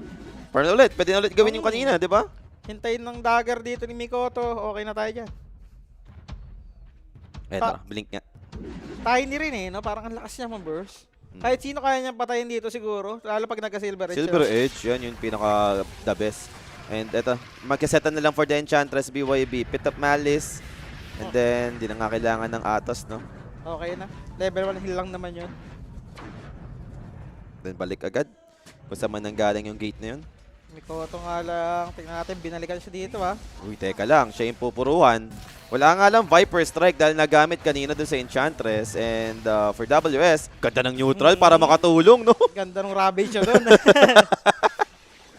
Speaker 1: Parang ulit, pwede na ulit gawin yung kanina, di ba?
Speaker 2: Hintayin ng dagger dito ni Mikoto. Okay na tayo dyan.
Speaker 1: Eto, blink nga.
Speaker 2: Tiny rin eh, no? Parang ang lakas niya ma-burst. Kahit sino kaya niyang patayin dito siguro. Lalo pag nagka-Silver Edge.
Speaker 1: Silver Edge, yan yung pinaka the best. And eto, magkasetan na lang for the Enchantress BYB. Pit of Malice. And then, di na nga kailangan ng Atos, no?
Speaker 2: Okay na. Level 1 heal lang naman yun.
Speaker 1: Then balik agad. Kung saan man nanggaling yung gate na yun.
Speaker 2: Mikoto nga lang. Tingnan natin, binalikan siya dito ha.
Speaker 1: Uy, teka lang. Siya yung pupuruhan. Wala nga lang Viper Strike dahil nagamit kanina dun sa Enchantress. And for WS, ganda ng neutral para makatulong, no?
Speaker 2: Ganda ng Ravage siya doon.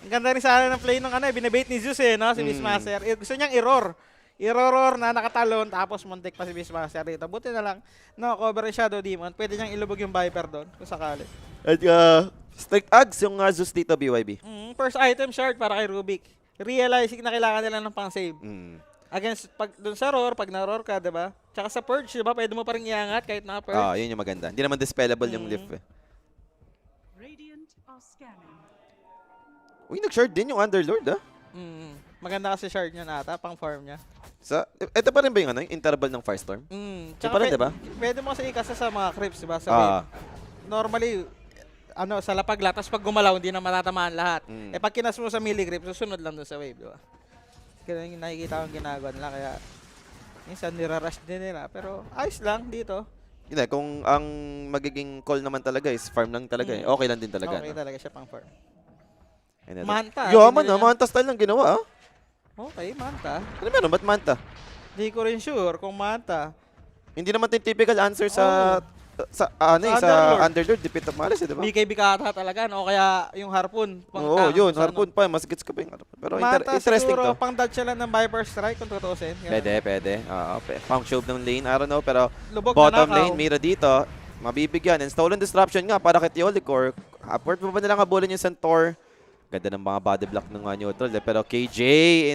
Speaker 2: Ang ganda rin sana ng play ng binabait ni Zeus eh, no? Si Beastmaster. Gusto niyang error. Error na nakatalon, tapos muntik pa si Beastmaster dito. Buti na lang, no, cover yung Shadow Demon. Pwede niyang ilubog yung Viper doon, kung sakali.
Speaker 1: At Strict Ags yung Zeus dito, BYB.
Speaker 2: First item shard para kay Rubik. Realizing na kailangan nila ng pang-save. Against, pag dun sa roar, pag na-roar ka, diba? Tsaka sa purge, diba? Pwede mo pa rin iangat kahit naka-purge.
Speaker 1: Yun yung maganda. Hindi naman dispellable yung lift eh. Uy, nag-shard din yung Underlord, ah.
Speaker 2: Maganda kasi shard niya nata, pang-farm niya.
Speaker 1: Ito pa rin ba yung yung interval ng Firestorm?
Speaker 2: Tsaka
Speaker 1: pa rin, diba?
Speaker 2: Pwede mo kasi ikasa sa mga creeps, diba? Sa wave. Normally, sa lapag lang, tapos pag gumalaw, hindi na matatamaan lahat. Pag kinas mo sa melee grip, susunod lang dun sa wave, diba? Kaya yung nakikita kong ginagawa nila, kaya minsan nirarush din nila. Pero ayos lang dito.
Speaker 1: Hindi, kung ang magiging call naman talaga is farm lang talaga eh. Okay lang din talaga.
Speaker 2: Okay
Speaker 1: no?
Speaker 2: talaga siya pang farm.
Speaker 1: And
Speaker 2: Manta.
Speaker 1: Yaman na, Manta style lang ginawa ah.
Speaker 2: Okay, Manta.
Speaker 1: Ano meron, ba't Manta?
Speaker 2: Hindi ko rin sure kung Manta.
Speaker 1: Hindi naman yung typical answer sa Underlord, Pit of Malice, di ba?
Speaker 2: BKB kata talaga, no? Kaya yung harpoon.
Speaker 1: Oo, yun, harpoon pa, mas gets ka pa yung harpoon. Pero
Speaker 2: Manta
Speaker 1: interesting
Speaker 2: siguro,
Speaker 1: to.
Speaker 2: pang dodge siya lang ng Viper Strike kung tutusin.
Speaker 1: Pwede. Pang shove ng lane, I don't know, pero
Speaker 2: Lubog
Speaker 1: bottom
Speaker 2: na
Speaker 1: lane, Mira dito, mabibigyan. And stolen disruption nga para kay Teolicor. Upward pa ba nilang habulin yung Centaur? Ganda ng mga body block ng neutral. Pero KJ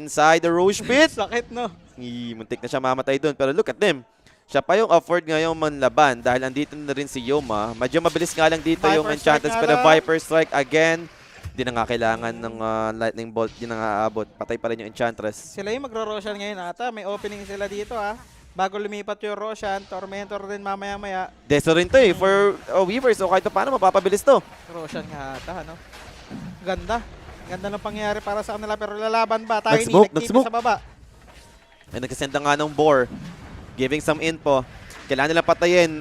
Speaker 1: inside the Roche Pit.
Speaker 2: Sakit, no?
Speaker 1: Muntik na siya mamatay doon. Pero look at them. Siya pa yung afford ngayong manlaban dahil andito na rin si Yoma. Medyo mabilis nga lang dito
Speaker 2: Viper
Speaker 1: yung Enchantress. Pero
Speaker 2: lang.
Speaker 1: Viper Strike again. Di na nga kailangan ng Lightning Bolt. Di na nga aabot. Patay pa rin yung Enchantress.
Speaker 2: Sila yung magro-Roshan ngayon ata. May opening sila dito bago lumipat yung Roshan. Tormentor din mamaya-maya.
Speaker 1: Deso rin to eh. For Weavers. So kahit paano mapapabilis to.
Speaker 2: Roshan nga ata, ano? Ganda. Ganda ng pangyayari para sa kanila. Pero lalaban ba? Tayo
Speaker 1: Nag-smoke.
Speaker 2: sa baba.
Speaker 1: Ay, nagkasend na nga ng Boar. Giving some info. Kailangan nila patayin.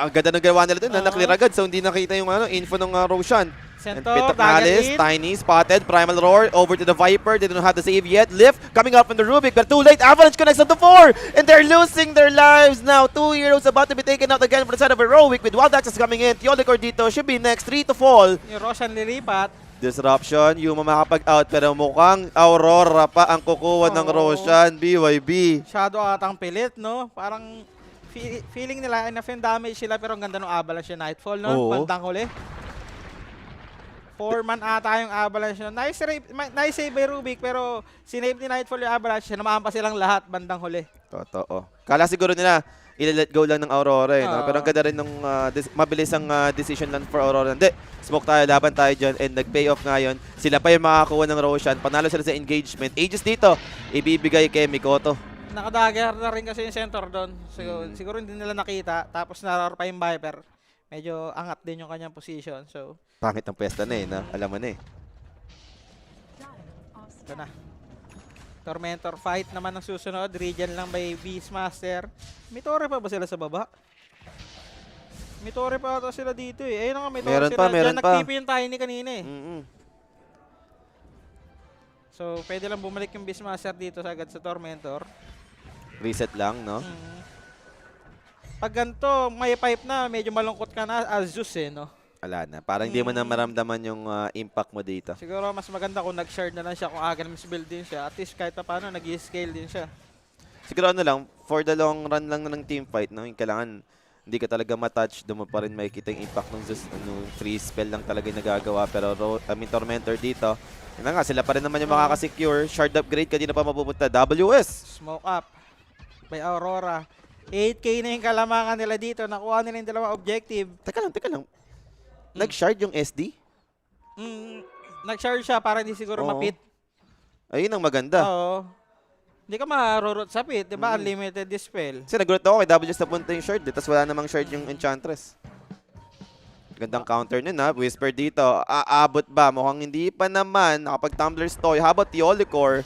Speaker 1: Ang ganda ng gawa nila doon. Na-clear agad. So hindi nakita yung info ng Roshan. And
Speaker 2: Centaur,
Speaker 1: Pit of
Speaker 2: dagger
Speaker 1: Malice,
Speaker 2: in.
Speaker 1: Tiny, spotted, Primal Roar, over to the Viper, they don't have the save yet, Lift, coming up from the Rubik, but too late, Avalanche connects on the 4, and they're losing their lives now, 2 heroes about to be taken out again from the side of Heroic, with Wild Access coming in, Teolicor dito, should be next, 3 to fall.
Speaker 2: Yung Roshan lilipat.
Speaker 1: Disruption, Yuma makapag-out, pero mukhang Aurora pa ang kukuha ng Roshan, BYB.
Speaker 2: Shadow atang pilit, no? Parang feeling nila, enough yung damage sila, pero ang ganda ng Avalanche yung Nightfall, no?
Speaker 1: Oo.
Speaker 2: Bandang huli. 4-man ata yung Avalanche. Nice save by Rubik, pero sinave ni Nightfall yung Avalanche. Namaan pa silang lahat bandang huli.
Speaker 1: Totoo. Kala siguro nila, i-let go lang ng Aurora eh. No? Pero ang ganda rin ng mabilis ang decision lang for Aurora. Hindi, smoke tayo, laban tayo dyan, and nag-pay off ngayon. Sila pa yung makakuha ng Roshan. Panalo sila sa engagement. Aegis dito, ibibigay kay Mikoto.
Speaker 2: Nakadagger na rin kasi yung center doon. Siguro hindi nila nakita. Tapos naroar pa yung Viper. Medyo angat din yung kanyang position. So,
Speaker 1: Pangit ng pesta na eh, na alam mo na eh.
Speaker 2: ito na. Tormentor fight naman ang susunod. Regen lang by Beastmaster. May torre pa ba sila sa baba? May torre pa ata sila dito eh. Ayun na nga, may torre
Speaker 1: Meron
Speaker 2: sila.
Speaker 1: pa, meron
Speaker 2: Diyan
Speaker 1: pa.
Speaker 2: nag-TP yung Tiny kanina eh. So, pwede lang bumalik yung Beastmaster dito agad sa Tormentor.
Speaker 1: Reset lang, no?
Speaker 2: Pag ganito, may pipe na, medyo malungkot ka na as Zeus eh, no?
Speaker 1: Wala na. Parang hindi mo na maramdaman yung impact mo dito.
Speaker 2: Siguro mas maganda kung nag-shard na lang siya, kung aga build din siya. At least kahit pa paano, nag-scale din siya.
Speaker 1: Siguro ano lang, for the long run lang na ng team fight, no? Yung kailangan hindi ka talaga matouch, doon mo pa rin makikita yung impact ng Zeus. Free spell lang talaga yung nagagawa. Pero Tormentor dito, yun na nga, sila pa rin naman yung makakasecure. Shard upgrade, kanina pa mapupunta. WS!
Speaker 2: Smoke up by Aurora. 8k na yung kalamangan nila dito. Nakuha nila yung dalawang objective.
Speaker 1: Teka lang. Nag-shard yung SD?
Speaker 2: Nag-shard siya para hindi siguro
Speaker 1: Oo.
Speaker 2: mapit.
Speaker 1: Ayun ang maganda.
Speaker 2: Oo. Hindi ka marurot sa pit, di ba? Unlimited dispel.
Speaker 1: Kasi nagulat ako kay WS napunta yung shard, tapos wala namang shard yung Enchantress. Gandang counter nun ha. Whisper dito. Aabot ba? Mukhang hindi pa naman. Nakapag-Tumbler's Toy. How about the Olicor?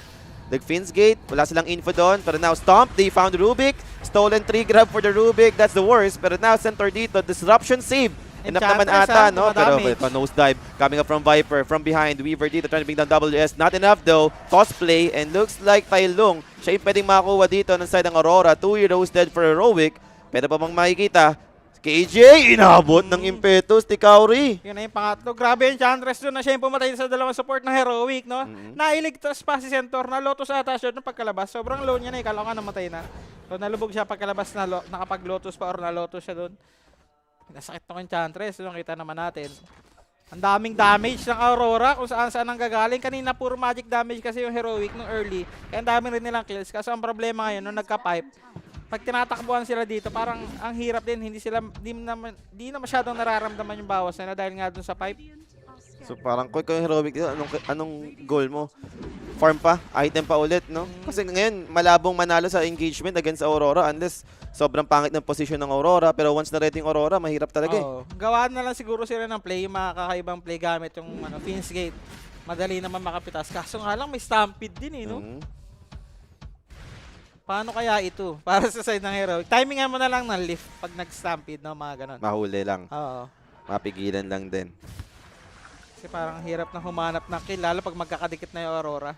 Speaker 1: Finn's Gate. Wala silang info doon. Pero now Stomp. They found Rubik. Stolen 3 grab for the Rubik. That's the worst. Pero now center dito. Disruption save. Enough naman ata, no? Pero ito, nosedive. Coming up from Viper. From behind. Weaver dito trying to bring down WS. Not enough though. Cosplay. And looks like Tai Lung. Siya yung pwedeng makakuha dito ng side ng Aurora. 2 heroes dead for Heroic. Pwede pa bang makikita? KJ, inabot ng impetus ni Kauri.
Speaker 2: Yun na yung pangatlo. Grabe yung Enchantress doon na siya yung pumatay sa dalawang support ng Heroic, no? Nailigtas pa si Centaur na Lotus ata siya nung pagkalabas. Sobrang low niya na, ikala ko nga namatay na. So nalubog siya pagkalabas na nakapag-Lotus pa or na-Lotus siya doon. Nasakit ng Enchantress, yung kita naman natin. Ang daming damage ng Aurora kung saan ang gagaling. Kanina puro magic damage kasi yung Heroic nung early. Kaya ang dami rin nilang kills. Kaso ang problema ngayon, nung nagka-pipe, pag tinatakbuhan sila dito, parang ang hirap din. Hindi na masyadong nararamdaman yung bawas nila dahil nga dun sa pipe.
Speaker 1: So parang kung Heroic, anong goal mo? Farm pa? Item pa ulit, no? Kasi ngayon, malabong manalo sa engagement against Aurora unless sobrang pangit ng position ng Aurora. Pero once na ready yung Aurora, mahirap talaga eh.
Speaker 2: Gawaan na lang siguro sila ng play, yung mga kakaibang play gamit yung Finn's Gate. Madali naman makapitas. Kaso nga lang, may stampede din eh, no? Paano kaya ito? Para sa side ng Heroic. Timingan mo na lang ng lift pag nag-stampede, no? Mga ganun.
Speaker 1: Mahuli lang.
Speaker 2: Oo.
Speaker 1: Mapigilan lang din.
Speaker 2: Kasi parang hirap na humanap ng kill, lalo pag magkakadikit na yung Aurora.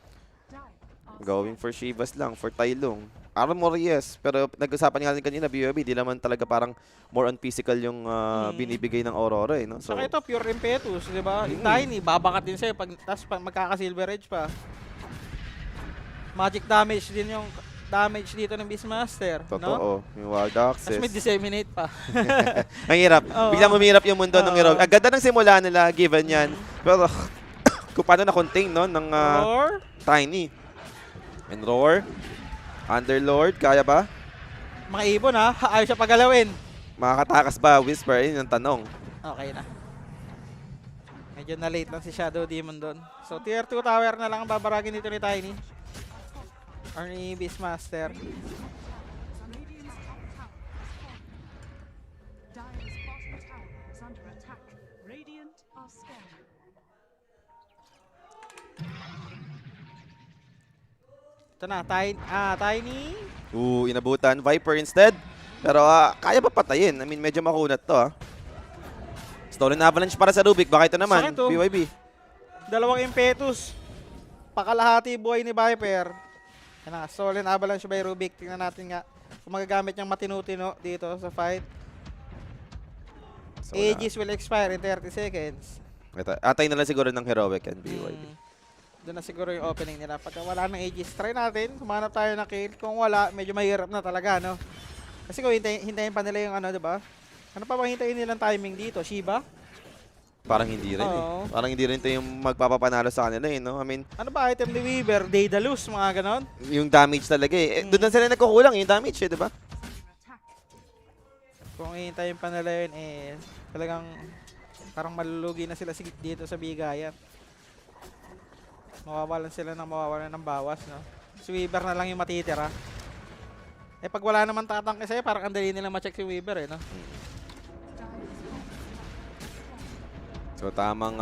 Speaker 1: Going for Shivas lang, for Tai Lung. Armor, yes. Pero nag-usapan nga rin kanina, BOB, di naman talaga parang more on physical yung binibigay ng Aurora eh. No? So,
Speaker 2: saka ito, pure impetus, di ba? Tiny, babakat din sa'yo, tapos magkaka-silver edge pa. Magic damage din yung damage dito ng Beastmaster.
Speaker 1: Totoo.
Speaker 2: No?
Speaker 1: Yung Wild Access.
Speaker 2: Tapos may disseminate pa.
Speaker 1: Ang hirap. Biglang umirap yung mundo ng Heroic. Ang ganda ng simula nila, given yan. Pero kung paano na-contain no, ng Tiny. And Roar. Underlord, kaya ba?
Speaker 2: Mga ibon ha, ayaw siya pagalawin.
Speaker 1: Makakatakas ba, Whisper? Yun yung tanong.
Speaker 2: Okay na. Medyo na-late lang si Shadow Demon doon. So tier 2 tower na lang ang babaragin dito ni Tiny. Or ni Beastmaster. Ito na, Tiny.
Speaker 1: Inabutan. Viper instead. Pero kaya pa patayin. I mean, medyo makunat to Stolen Avalanche para sa Rubik. Baka ito naman, BYB.
Speaker 2: Dalawang impetus. Pakalahati buhay ni Viper. Yan na, Stolen Avalanche by Rubik. Tingnan natin nga kung magagamit niyang matino-tino dito sa fight. So Aegis will expire in 30 seconds.
Speaker 1: Atay na lang siguro ng Heroic and BYB.
Speaker 2: Doon na siguro yung opening nila. Pagka wala ng Aegis, try natin. Kumanap tayo ng kill. Kung wala, medyo mahirap na talaga, no? Kasi kung hintayin pa nila yung ano, diba? Ano pa bang hintayin nilang timing dito? Shiba?
Speaker 1: Parang hindi rin Parang hindi rin ito yung magpapapanalo sa kanila no? I mean,
Speaker 2: ano ba item ni Weaver? Daedalus, mga ganon?
Speaker 1: Yung damage talaga doon na sila nagkukulang yung damage diba?
Speaker 2: Kung hintayin pa nila yun, talagang parang malulugi na sila dito sa bigayan. Mawawalan sila ng bawas, no? Si Weaver na lang yung matitira. Pag wala naman tatangke sa'yo, parang andali nilang ma-check si Weaver, no?
Speaker 1: So, tamang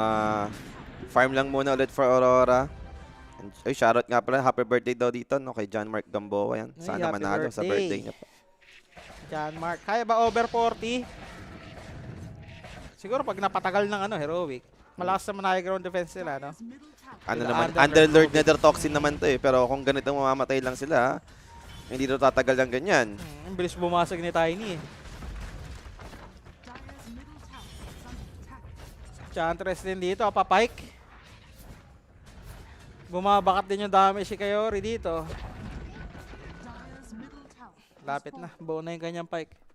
Speaker 1: farm lang muna ulit for Aurora. Ay, shoutout nga pala. Happy birthday daw dito, no? Kay John Mark Gamboa, yan. Sana manalo sa birthday niya pa.
Speaker 2: John Mark. Kaya ba over 40? Siguro pag napatagal ng Heroic. Malakas naman high ground defense nila, no?
Speaker 1: Ano naman, Underlord Nether Toxin naman to pero kung ganito mamamatay lang sila, hindi daw tatagal lang ganyan.
Speaker 2: Ang bilis bumasag ni Tiny. Enchantress din dito, papike. Bumabakat din yung damage si Kaori dito. Lapit na, buo na yung kanyang pike.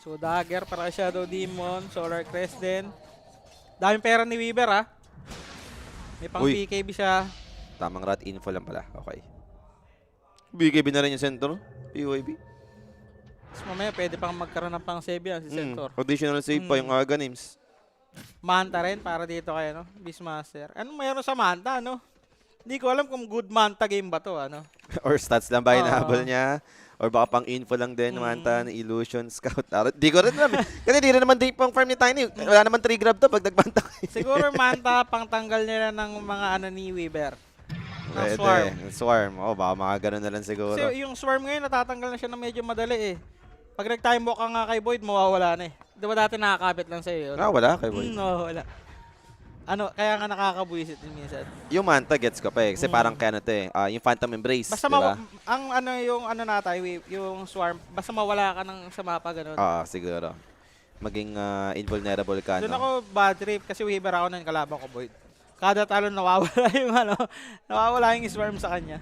Speaker 2: So dagger para kay Shadow Demon, Solar Crest din. Daming pera ni Weaver May pang BKB siya.
Speaker 1: Tamang rat info lang pala. Okay. BKB na rin yung center, PYB.
Speaker 2: Tapos mamaya pwede pang magkaroon ng pang save yan si Centaur.
Speaker 1: Additional save pa yung Aghanims.
Speaker 2: Manta rin para dito kayo, no? Beastmaster. Ano mayroon sa Manta, no? Hindi ko alam kung good Manta game ba to, ano?
Speaker 1: Or stats lang ba hinahabol niya? Or baka pang info lang din, Manta, Illusion, Scout. Di ko rin alam. Kasi di rin naman din pang farm ni Tiny. Wala naman 3 grab to pag nagbanta.
Speaker 2: Siguro Manta, pang tanggal nila ng mga ano ni Weaver. Ng
Speaker 1: Pwede.
Speaker 2: Swarm.
Speaker 1: Swarm. Baka mga ganun na lang siguro.
Speaker 2: Kasi yung Swarm ngayon, natatanggal na siya ng medyo madali eh. Pag nag-time walk ka nga kay Void, mawawala na eh. Di ba dati nakakabit lang sa'yo yun?
Speaker 1: Wala kay Boy.
Speaker 2: Wala. Ano, kaya nga nakakabuisit din minsan.
Speaker 1: Yung Manta gets ko pa eh. Kasi parang kaya na to eh. Yung Phantom Embrace,
Speaker 2: Basta
Speaker 1: diba?
Speaker 2: ang ano yung ano natin, yung Swarm, basta mawala ka ng sa mapa ganun.
Speaker 1: Siguro. Maging invulnerable ka,
Speaker 2: Doon
Speaker 1: no?
Speaker 2: ako bad trip kasi Weaver ako ng kalaban ko Void. Kada talo nawawala yung ano, nawawala yung Swarm sa kanya.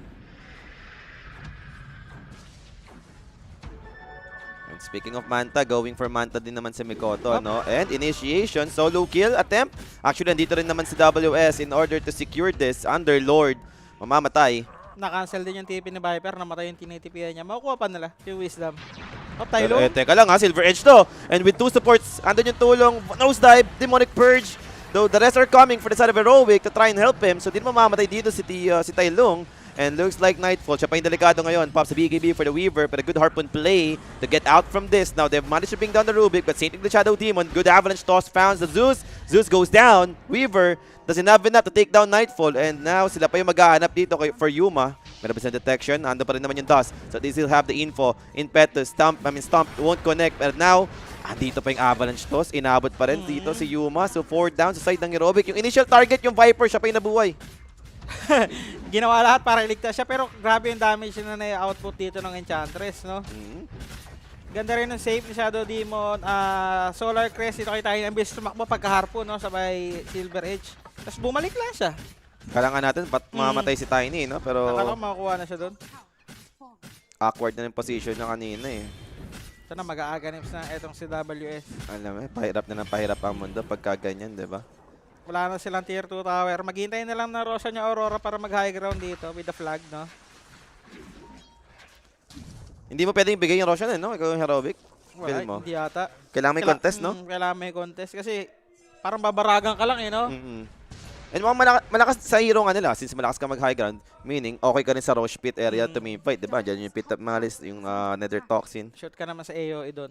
Speaker 1: And speaking of Manta, going for Manta din naman si Mikoto, no? And initiation, solo kill attempt. Actually, nandito rin naman si WS in order to secure this. Underlord, mamamatay.
Speaker 2: Na-cancel din yung TP ni Viper, namatay yung tinitipian niya. Makukuha pa nila yung Wisdom. Tailo.
Speaker 1: Teka lang Silver Edge to. And with 2 supports, andun yung tulong. Nosedive, Demonic Purge. Though the rest are coming for the side of Heroic to try and help him. So, di mamamatay dito si Tailong. And looks like Nightfall. Siya pa yung delikado ngayon. Pops sa BKB for the Weaver. But a good Harpoon play to get out from this. Now they've managed to bring down the Rubik. But Sainting the Shadow Demon. Good avalanche toss found the Zeus. Zeus goes down. Weaver doesn't have enough to take down Nightfall. And now sila pa yung mag-aanap dito for Yuma. Meron ba silang detection? Ando pa rin naman yung Dust. So they still have the info. Impetus. Stomp won't connect. But now, andito pa yung avalanche toss. Inabot pa rin dito si Yuma. So 4 down sa side ng Heroic. Yung initial target, yung Viper, siya pa yung nabuhay.
Speaker 2: Ginawa lahat para iligtas siya pero grabe yung damage na na-output dito ng Enchantress, no? Ganda rin ng save ni Shadow Demon. Solar Crest, ito kita yung ambis tumakbo pagka-harpo, no? Sabay Silver Edge. Tapos bumalik lang siya.
Speaker 1: Kailangan natin, mamatay si Tiny, no? Pero
Speaker 2: Nakala ko makakuha na siya doon.
Speaker 1: awkward na yung position niya kanina eh.
Speaker 2: Ito na, mag-aaganips na itong si WS.
Speaker 1: Alam mo, pahirap na ng pahirap ang mundo pagka ganyan, di ba?
Speaker 2: Wala na silang tier 2 tower. Maghintay na lang na Roshan niya Aurora para mag-high ground dito with the flag, no?
Speaker 1: Hindi mo pwedeng ibigay yung Roshan, no? Ikaw yung Heroic.
Speaker 2: Wala,
Speaker 1: Feel mo.
Speaker 2: hindi yata.
Speaker 1: Kailangan may contest, no?
Speaker 2: Kailangan may contest kasi parang babaragan ka lang, eh, no?
Speaker 1: And mukhang malakas sa hero nga nila, since malakas ka mag-high ground, meaning okay ka rin sa Roche Pit area to main fight, di ba? Diyan yung Pit of Malice, yung Nether Toxin.
Speaker 2: Shoot ka naman sa AoE doon.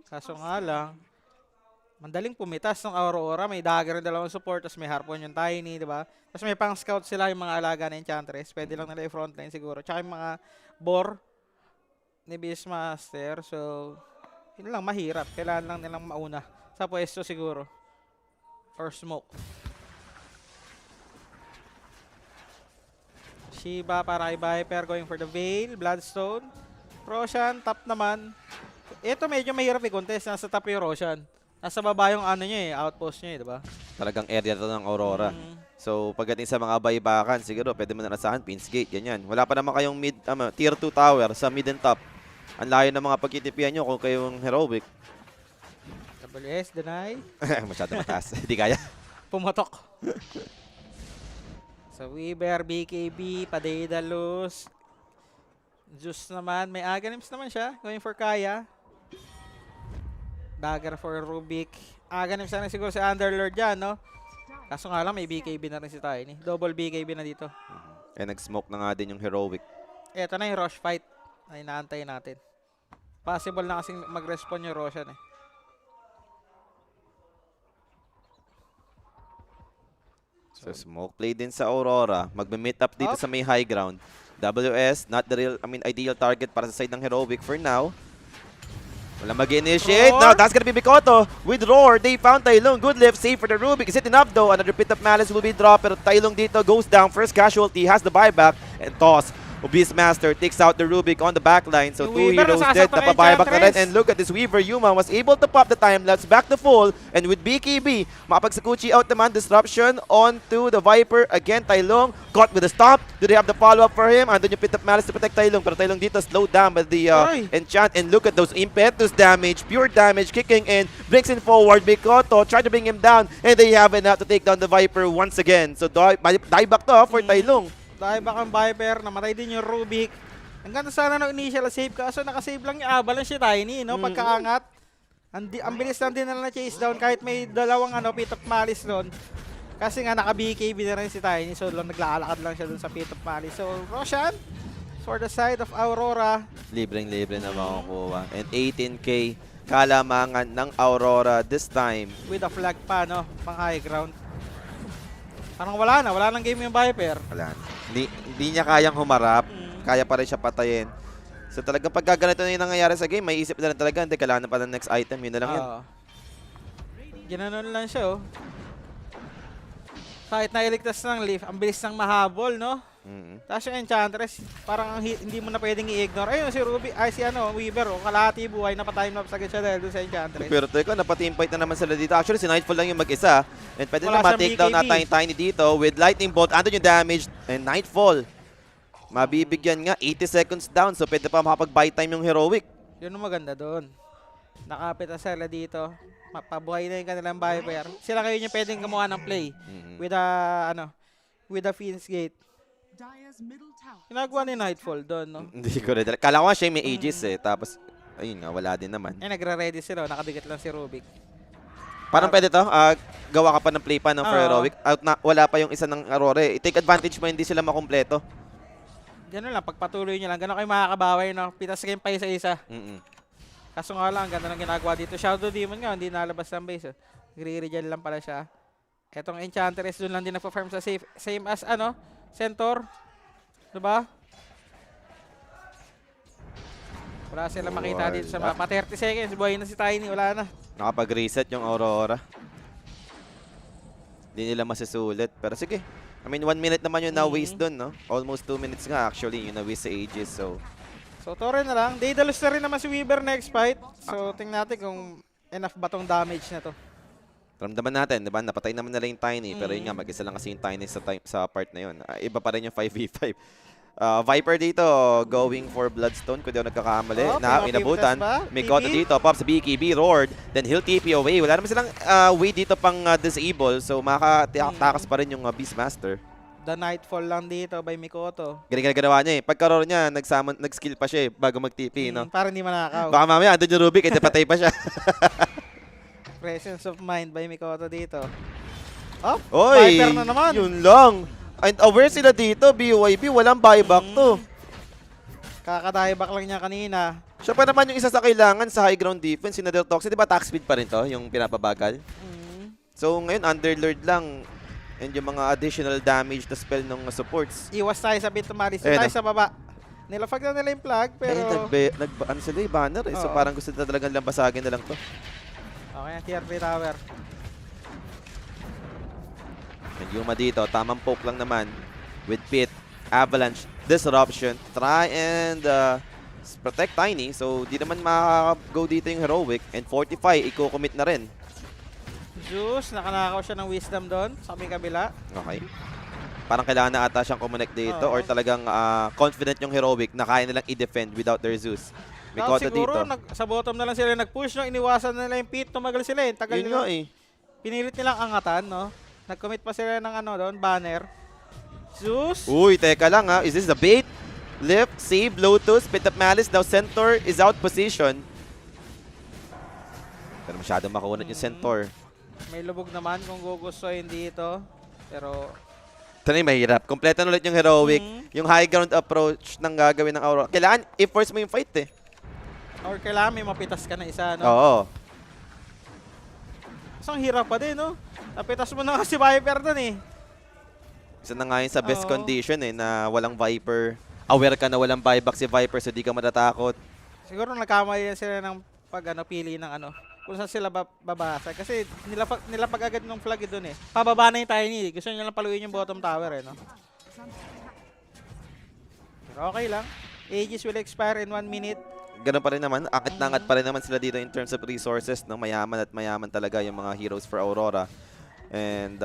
Speaker 2: Kaso nga lang, mandaling pumitas ng Aurora, may dagger ng dalawang support, tapos may harpoon yung Tiny, di ba? Tapos may pang scout sila yung mga alaga na Enchantress, pwede lang nila i-frontline siguro. Tsaka yung mga Boar ni Beastmaster, so yun lang, mahirap. Kailangan lang nilang mauna sa pwesto siguro. Or smoke. Shiba para kay Viper going for the Veil, Bloodstone. Roshan, top naman. Ito medyo mahirap i-contest. Nasa top yung Roshan. Nasa baba yung ano niya eh, outpost niya eh, di ba?
Speaker 1: Talagang area to ng Aurora. So, pagdating sa mga baybakan, siguro pwede mo na nasahan, Pins Gate, ganyan. Wala pa naman kayong tier 2 tower sa mid and top. Ang layo ng mga pagkitipian nyo kung kayong Heroic.
Speaker 2: WS, deny.
Speaker 1: Masyado mataas. Hindi kaya.
Speaker 2: Pumatok. Sa Weaver, BKB, Padedalus. Zeus naman. May Aghanims naman siya. Going for Kaya. Dagger for Rubik. Aghanims na siguro si Underlord dyan, no? Kaso nga lang, may BKB na rin si Tiny. Double BKB na dito.
Speaker 1: Nag-smoke na nga din yung Heroic.
Speaker 2: Eto na yung rush fight. Ay, naantay natin. Possible na kasing mag-respawn yung Roshan eh.
Speaker 1: So, smoke play din sa Aurora. Magme-meet up dito sa may high ground. WS, not the real, ideal target para sa side ng Heroic for now. Wala mag-initiate. Now, that's gonna be Mikoto with Roar. They found Tailong. Good lift. Save for the Rubik. Is it enough though? Another Pit of Malice will be dropped. Pero Tailong dito goes down. First casualty. Has the buyback. And toss. Beastmaster takes out the Rubik on the backline. So, two heroes dead. Napabuyback na rin. And look at this Weaver. Yuma was able to pop the time lapse back to full. And with BKB, makapagsakuchi out naman. Disruption onto the Viper. Again, Tailong caught with a stomp. Do they have the follow-up for him? Andun yung Pit of Malice to protect Tailong. Pero Tailong dito slowed down by the enchant. And look at those impetus damage. Pure damage kicking in. Brings in forward. Mikoto tried to bring him down. And they have enough to take down the Viper once again. So, die back to for Tailong.
Speaker 2: Dahil baka ang Viper, namatay din yung Rubik. Ang ganda sana ng initial save kaso nakasave lang yung Avalanche si Tiny, no? Pagkaangat. Ang bilis lang din na chase down kahit may dalawang pit of malice doon. Kasi nga naka-BKB na rin si Tiny so naglalakad lang siya doon sa pit of malice. So Roshan for the side of Aurora.
Speaker 1: Libreng-libre na makukuha. And 18k kalamangan ng Aurora this time.
Speaker 2: With a flag pa, no? Pang high ground. Parang wala nang game yung Viper.
Speaker 1: Wala. Hindi niya kayang humarap. Kaya pa rin siya patayin. So talagang pagka ganito na yung nangyayari sa game, may isip na rin talaga, hindi, kailangan pa ng next item. Yun na lang yun.
Speaker 2: Ginanon lang siya, oh. Kahit nailigtas ng Leaf, ang bilis ng mahabol, no? Tapos yung Enchantress, parang hindi mo na pwedeng i-ignore. Ayun, si Ruby, si Weaver, oh, kalahati buhay, napatime na agad siya dahil doon sa Enchantress.
Speaker 1: Pero teko, napateam fight na naman sila dito. Actually, si Nightfall lang yung mag-isa. And pwede
Speaker 2: Wala
Speaker 1: na ma-take down
Speaker 2: siyang
Speaker 1: na Tiny dito with Lightning Bolt. Andun yung damage. And Nightfall. Mabibigyan nga, 80 seconds down. So pwede pa makapag-buy time yung Heroic.
Speaker 2: Yun ang maganda doon. Nakapit na sila dito. Mapabuhay na yung kanilang Viper. Sila kayo yung pwedeng gumawa ng play. With a Phoenix Gate. Ginagawa ni Nightfall doon, no?
Speaker 1: Hindi ko rin. Kala ko nga siya may Aegis eh. Tapos, ayun nga, wala din naman.
Speaker 2: Nagre-ready sila. Nakadikit lang si Rubik.
Speaker 1: Parang pwede to, gawa ka pa ng play pa ng for Heroic. Out na, wala pa yung isa ng Aurora eh. I-take advantage mo, hindi sila makumpleto.
Speaker 2: Ganun lang, pagpatuloy nyo lang. Ganun kayo makakabaway, no? Pitas game pa isa-isa. Kaso nga lang, ganda ng ginagawa dito. Shadow Demon nga, hindi nalabas ng base. Nagre-regen lang pala siya. Etong Enchantress, doon lang din nagpa-farm sa safe. Same as, Centaur. Diba? Wala silang makita dito sa mapa. 30 seconds, buhay na si Tiny. Wala na.
Speaker 1: Nakapag-reset yung Aurora. Hindi nila masisulit. Pero sige. I mean, 1 minute naman yung na-waste dun, no? Almost 2 minutes nga actually yung na-waste sa Aegis. So
Speaker 2: Torre na lang. Daedalus na rin naman si Weaver next fight. So, tingnan natin kung enough ba tong damage na to.
Speaker 1: ramdaman natin, di ba? Napatay naman nila yung Tiny. Pero yun nga, mag-isa lang kasi yung Tiny sa part na yun. Iba pa rin yung 5v5. Viper dito, going for Bloodstone, kung di ako nagkakamali. Inabutan. Mikoto dito, pops sa BKB, roared. Then he'll TP away. Wala naman silang way dito pang disable. So makatakas pa rin yung Beastmaster.
Speaker 2: The Nightfall lang dito by Mikoto.
Speaker 1: Galing ginawa niya eh. Pagkaroon niya, nag-skill pa siya eh, bago mag-TP, no?
Speaker 2: Para hindi manakaw.
Speaker 1: Baka mamaya, andun yung Rubik, ito patay pa siya.
Speaker 2: Presence of mind by Mikoto dito. Oh,
Speaker 1: Oy,
Speaker 2: Viper na naman.
Speaker 1: Yun lang. And aware sila dito, BYB, walang buyback to.
Speaker 2: Kakadieback lang niya kanina.
Speaker 1: Siya pa naman yung isa sa kailangan sa high ground defense. Yung Nether Toxic, di ba attack speed pa rin to, yung pinapabagal? So ngayon, Underlord lang. And yung mga additional damage na spell ng supports.
Speaker 2: Iwas tayo sa bit tumalis. Tayo sa baba. Nilafag na nila yung flag, pero...
Speaker 1: ano sila yung banner eh. So parang gusto na talagang lambasagin na lang to.
Speaker 2: Okay, tier 3 tower.
Speaker 1: And Yuma dito, tamang poke lang naman with Pit, Avalanche, Disruption. Try and protect Tiny. So di naman makaka-go dito yung Heroic. And Fortify, i-commit na rin.
Speaker 2: Zeus, nakanakaw siya ng Wisdom doon sa may kabila.
Speaker 1: Okay. Parang kailangan na ata siyang kumonect dito or talagang confident yung Heroic na kaya nilang i-defend without their Zeus. Mikoto
Speaker 2: siguro,
Speaker 1: dito.
Speaker 2: sa bottom na lang sila nag-push, no? Iniwasan nila yung Pit, tumagal sila eh. Tagal
Speaker 1: Yun
Speaker 2: nila.
Speaker 1: nga eh.
Speaker 2: Pinilit nilang angatan, no? Nag-commit pa sila ng doon, banner. Zeus.
Speaker 1: Uy, teka lang ha. Is this the bait? Lift, save, Lotus, Pit of Malice. Now Centaur is out position. Pero masyadong makunat yung Centaur.
Speaker 2: May lubog naman kung gugustuhin dito. Pero...
Speaker 1: Ito na yung mahirap. Kompleto na ulit yung Heroic. Yung high ground approach ng gagawin ng Aurora. Kailangan i-force mo yung fight eh.
Speaker 2: Or kailangan may mapitas ka na isa, no?
Speaker 1: Oo.
Speaker 2: Isang hirap pa din, no? Napitas mo na kasi Viper dun eh.
Speaker 1: Isa na nga yun sa best condition eh, na walang Viper. Aware ka na walang buyback si Viper so di ka matatakot.
Speaker 2: Siguro nagkamali sila ng pili ng kung saan sila babasa. Kasi nilapag agad ng flag doon eh. Pababa na yung Tiny. Gusto nyo lang paluin yung bottom tower eh, no? Pero okay lang. Aegis will expire in 1 minute.
Speaker 1: Ganun pa rin naman. Akit na angat pa rin naman sila dito in terms of resources. No? Mayaman at mayaman talaga yung mga heroes for Aurora. And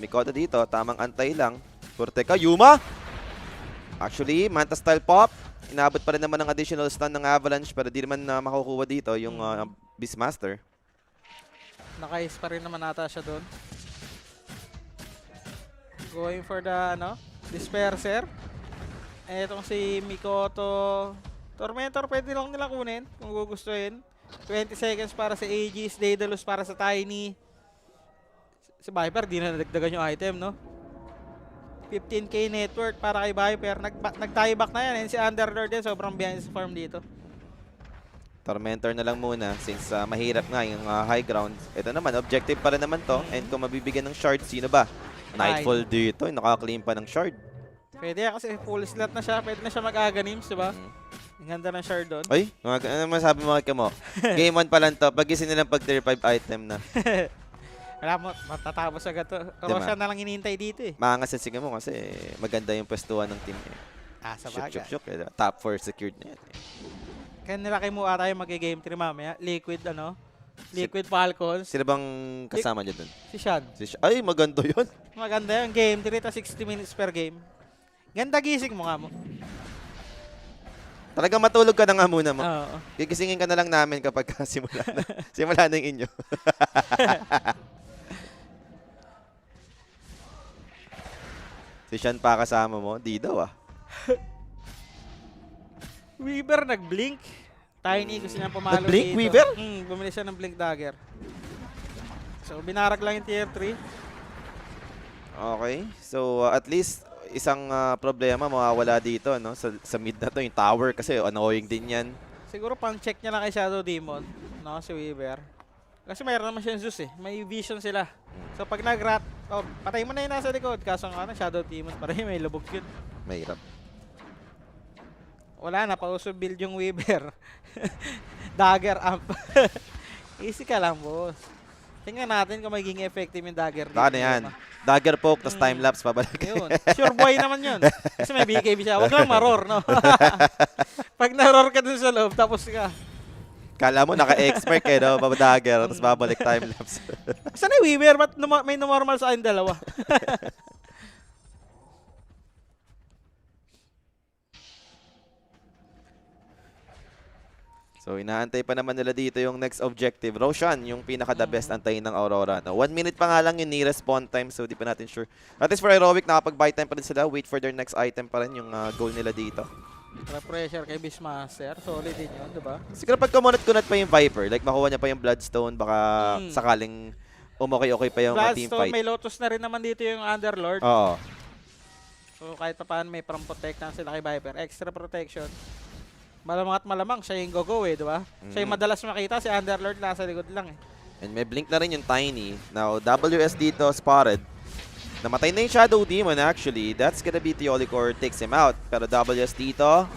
Speaker 1: Mikoto dito, tamang antay lang. Teka, Yuma! Actually, Manta style pop. Inabot pa rin naman ng additional stun ng Avalanche pero di naman makukuha dito yung Beastmaster.
Speaker 2: Naka-ice pa rin naman ata siya doon. Going for the Disperser. Etong si Mikoto. Tormentor pwede lang nila kunin kung gugustuhin. 20 seconds para sa Aegis, Daedalus para sa Tiny. Si Viper, di na nadagdagan yung item, no? 15k network para kay Viper. Nag-tie back na yan. And si Underlord din, sobrang behind sa farm dito.
Speaker 1: Tormentor na lang muna since mahirap nga yung high ground. Ito naman, objective pa rin naman to. And kung mabibigyan ng shard, sino ba? Nightfall dito, nakaka-claim pa ng shard.
Speaker 2: Pwede kasi full slot na siya. Pwede na siya mag-aga-names, diba? Ang ganda ng shard doon.
Speaker 1: Ay, ano masabi mo kay mo? Game 1 pa lang to. Pag-gising nilang pag tier 5 item na.
Speaker 2: Wala mo, matatapos agad to. Roshan na lang hinihintay dito eh.
Speaker 1: Maangasasiga mo kasi maganda yung pwestuhan ng team niya.
Speaker 2: Sa bagay.
Speaker 1: Shook. Top 4 secured na yan.
Speaker 2: Kaya nila kay Mua tayo mag-game 3 mamaya. Liquid Liquid Falcons.
Speaker 1: Sino bang kasama niya dun?
Speaker 2: Si Shad.
Speaker 1: Ay, maganda yun.
Speaker 2: Maganda yung game 3 ta 60 minutes per game. Ganda gising mo nga mo.
Speaker 1: Talagang matulog ka na nga muna mo.
Speaker 2: Oo.
Speaker 1: Gigisingin ka na lang namin kapag simula na yung inyo. Si Sean pa kasama mo? Di daw ah.
Speaker 2: Weaver nag-blink. Tiny gusto niya pumalo
Speaker 1: Nag-blink,
Speaker 2: dito.
Speaker 1: Weaver?
Speaker 2: Bumili siya ng blink dagger. So binarag lang yung tier 3.
Speaker 1: Okay. So at least isang problema mawawala dito no sa mid na to, yung tower kasi annoying din yan.
Speaker 2: Siguro pang check niya lang kay Shadow Demon, no, si Weaver. Kasi mayroon naman siyang Zeus eh. May vision sila. So pag nag-rat, patay mo na yung nasa likod. Kaso nga Shadow Demon, parang may lubog yun.
Speaker 1: Mahirap.
Speaker 2: Wala na, pauso build yung Weaver. Dagger amp. Easy ka lang, boss. Tingnan natin kung magiging effective yung dagger.
Speaker 1: Ano yan? Dagger poke, tas time-lapse, pabalik.
Speaker 2: Yun. Sure boy naman yun. Kasi may BKB siya. Huwag lang maror, no? Pag naror ka dun sa loob, tapos ka.
Speaker 1: Kala mo, naka-expert kayo, no? Dagger, tapos babalik time-lapse.
Speaker 2: Saan yung Weaver? Ba't may normal sa akin dalawa?
Speaker 1: So, inaantay pa naman nila dito yung next objective. Roshan, yung pinaka-the best antayin ng Aurora. No? 1 minute pa nga lang yung nearest spawn time, so di pa natin sure. At least for Heroic, nakapag-buy time pa rin sila. Wait for their next item pa rin yung goal nila dito.
Speaker 2: Pressure kay Beastmaster. Solid din yun, diba?
Speaker 1: Siguro pag kumunat-kunat pa yung Viper, like makuha niya pa yung Bloodstone, baka sakaling umokay-okay pa yung team
Speaker 2: Bloodstone,
Speaker 1: fight.
Speaker 2: may Lotus na rin naman dito yung Underlord.
Speaker 1: Oo.
Speaker 2: So kahit pa paano may protect na sila kay Viper. Extra protection. Malamang at malamang siya yung go-go eh, diba? Siya yung madalas makita, si Underlord nasa likod lang eh.
Speaker 1: And may blink na rin yung Tiny. Now, WS dito spotted. Namatay na yung Shadow Demon actually. That's gonna be Theolicor takes him out. Pero WS dito,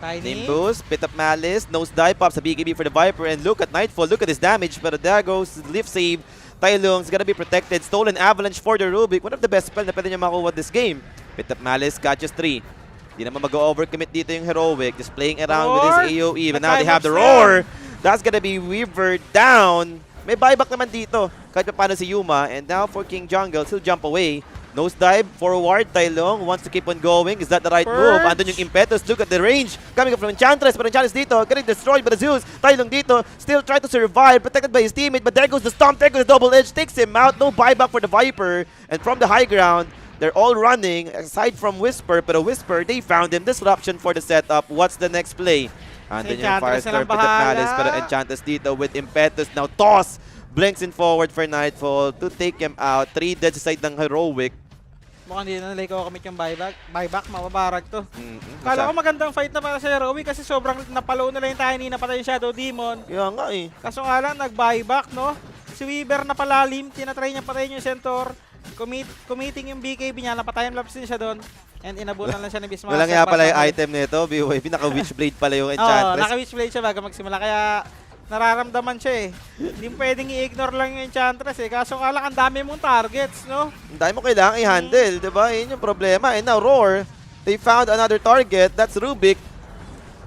Speaker 2: Tiny.
Speaker 1: Nimbus, Pit of Malice, Nose Dive Pop sa BKB for the Viper. And look at Nightfall, look at his damage. Pero there goes Lift Save. Tylung's gonna be protected. Stolen Avalanche for the Rubik. One of the best spell na pwede niya makuha this game. Pit of Malice catches 3. Di naman mag-overcommit dito yung Heroic. Just playing around with his AoE. But now they have the Roar. That's gonna be Weaver down. May buyback naman dito. Kahit pa paano si Yuma. And now for King Jungle, he'll jump away. Nose dive forward. Tylung wants to keep on going. Is that the right move? Andun yung Impetus. Look at the range. Coming from Enchantress. But Enchantress dito. Getting destroyed by the Zeus. Tylung dito. Still trying to survive. Protected by his teammate. But there goes the Stomp. There goes the Double Edge. Takes him out. No buyback for the Viper. And from the high ground, they're all running, aside from Whisper, pero Whisper, they found him. Disruption for the setup. What's the next play? Andun yung Firestorm, Pit of Malice, pero Enchantress dito with Impetus. Now toss! Blinks in forward for Nightfall to take him out. 3 dead sa side ng Heroic.
Speaker 2: Mukhang hindi na nila ikaw kamit yung buyback. Buyback, mababarag to. Kala ko magandang fight na para sa Heroic kasi sobrang napalo nila yung Tiny, napatay yung Shadow Demon.
Speaker 1: Kaya nga eh.
Speaker 2: Kaso nga lang, nag-buyback, no? Si Weaver na palalim, tinatry niya patayin yung Centaur. Committing yung BKB niya, napatayan laps din siya doon. And inabutan lang siya ni Beastmaster.
Speaker 1: Wala nga pala yung item nito, BYB. Naka-Witchblade pala yung Enchantress.
Speaker 2: Naka-Witchblade siya bago magsimula. Kaya nararamdaman siya eh. Hindi mo pwedeng i-ignore lang yung Enchantress eh. Kaso nga lang, ang dami mong targets, no?
Speaker 1: Ang dami mo kailangan i-handle, di ba? Yun yung problema. And now, Roar, they found another target. That's Rubik.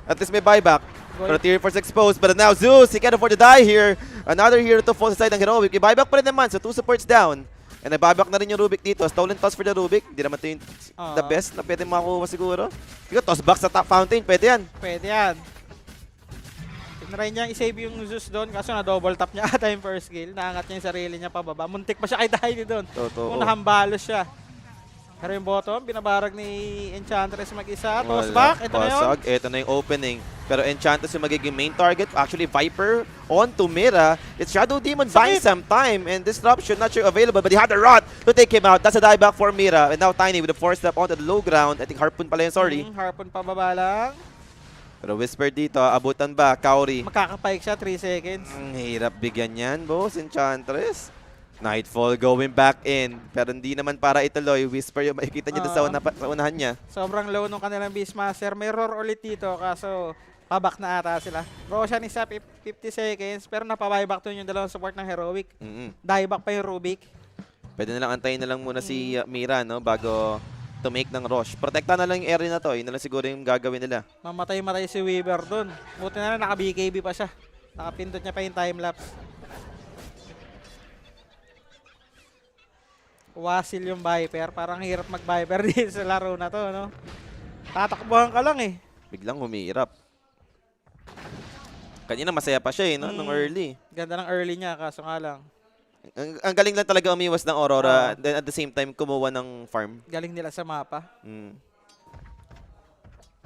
Speaker 1: At least may buyback. Pero tier 4's exposed. But now, Zeus, he can't afford to die here. Another hero to fall sa side ng Heroic. I-buyback pa rin naman, so 2 supports down. And nababak na rin yung Rubik dito. Stolen toss for the Rubik. Hindi naman ito yung the best na pwede makuha siguro. Siguro toss back sa top fountain. Pwede yan.
Speaker 2: Pwede yan. Tinry niyang i-save yung Zeus doon. Kaso na-double tap niya ata yung first kill. Naangat niya yung sarili niya pababa. Muntik pa siya kay Tiny doon. Kung nahambalos siya. Pero yung bottom, binabarag ni Enchantress mag-isa.
Speaker 1: Wala.
Speaker 2: Toss back, ito na yun.
Speaker 1: Basag. Ito na yung opening. Pero Enchantress yung magiging main target. Actually, Viper on to Mira. It's Shadow Demon buying some time. And Disruption not sure available. But he had the rot to take him out. That's a dieback for Mira. And now Tiny with the 4-step onto the low ground. I think Harpoon pala yun, sorry.
Speaker 2: Harpoon pababa lang.
Speaker 1: Pero Whisper dito, abutan ba? Kauri.
Speaker 2: Makakapike siya, 3 seconds.
Speaker 1: Ang hirap bigyan yan, boss. Enchantress. Nightfall going back in. Pero hindi naman para ituloy. Whisper yung makikita niyo doon sa unahan niya.
Speaker 2: Sobrang low nung kanilang Beastmaster. May roar ulit dito, kaso pabak na ata sila. Roshan is up 50 seconds, pero napabuyback to yung dalawang support ng Heroic. Dieback pa yung Rubik.
Speaker 1: Pwede na lang antayin na lang muna si Mira, no? Bago to make ng rush. Protekta na lang yung area na to. Yun na lang siguro yung gagawin nila.
Speaker 2: Mamatay-matay si Weaver dun. Buti na lang naka-BKB pa siya. Nakapindot niya pa yung timelapse. Wasil yung Viper. Parang hirap mag-Viper din sa laro na to, no? Tatakbuhan ka lang eh.
Speaker 1: Biglang humihirap. Kanina masaya pa siya no? Nung early.
Speaker 2: Ganda ng early niya, kaso nga lang.
Speaker 1: Ang galing lang talaga umiwas ng Aurora. Then at the same time, kumuha ng farm.
Speaker 2: Galing nila sa mapa.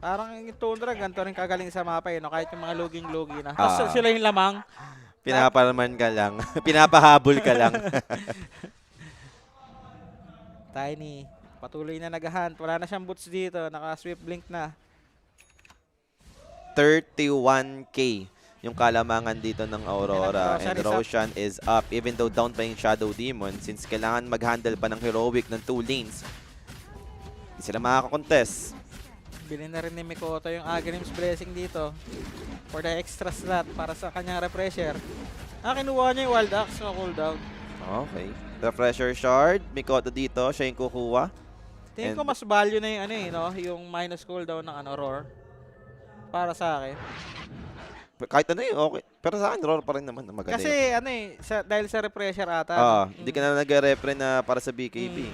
Speaker 2: Parang yung Tundra, ganito rin kagaling sa mapa no? Kahit yung mga loging-logi na. Tapos sila yung lamang.
Speaker 1: Pinaparaman ka lang. Pinapahabol ka lang.
Speaker 2: Tiny, patuloy na nag-hunt. Wala na siyang boots dito. Naka-swift blink na.
Speaker 1: 31k yung kalamangan dito ng Aurora. And Roshan is up. Even though down pa yung Shadow Demon, since kailangan mag-handle pa ng Heroic ng 2 lanes, hindi sila makakakontest.
Speaker 2: Bilhin na rin ni Mikoto yung Aghanim's Blessing dito for the extra slot para sa kanyang refresher. Kinuha niya yung Wild Axe na cooldown.
Speaker 1: Okay. Refresher Shard. Mikoto dito. Siya yung kukuha.
Speaker 2: Tingin ko mas value na yung no? Yung minus cooldown ng Roar. Para sa akin.
Speaker 1: Kahit ano okay. Pero sa akin, Roar pa rin naman. Maganda
Speaker 2: kasi
Speaker 1: yun.
Speaker 2: dahil sa refresher ata.
Speaker 1: Hindi ka na nag-repre na para sa BKB.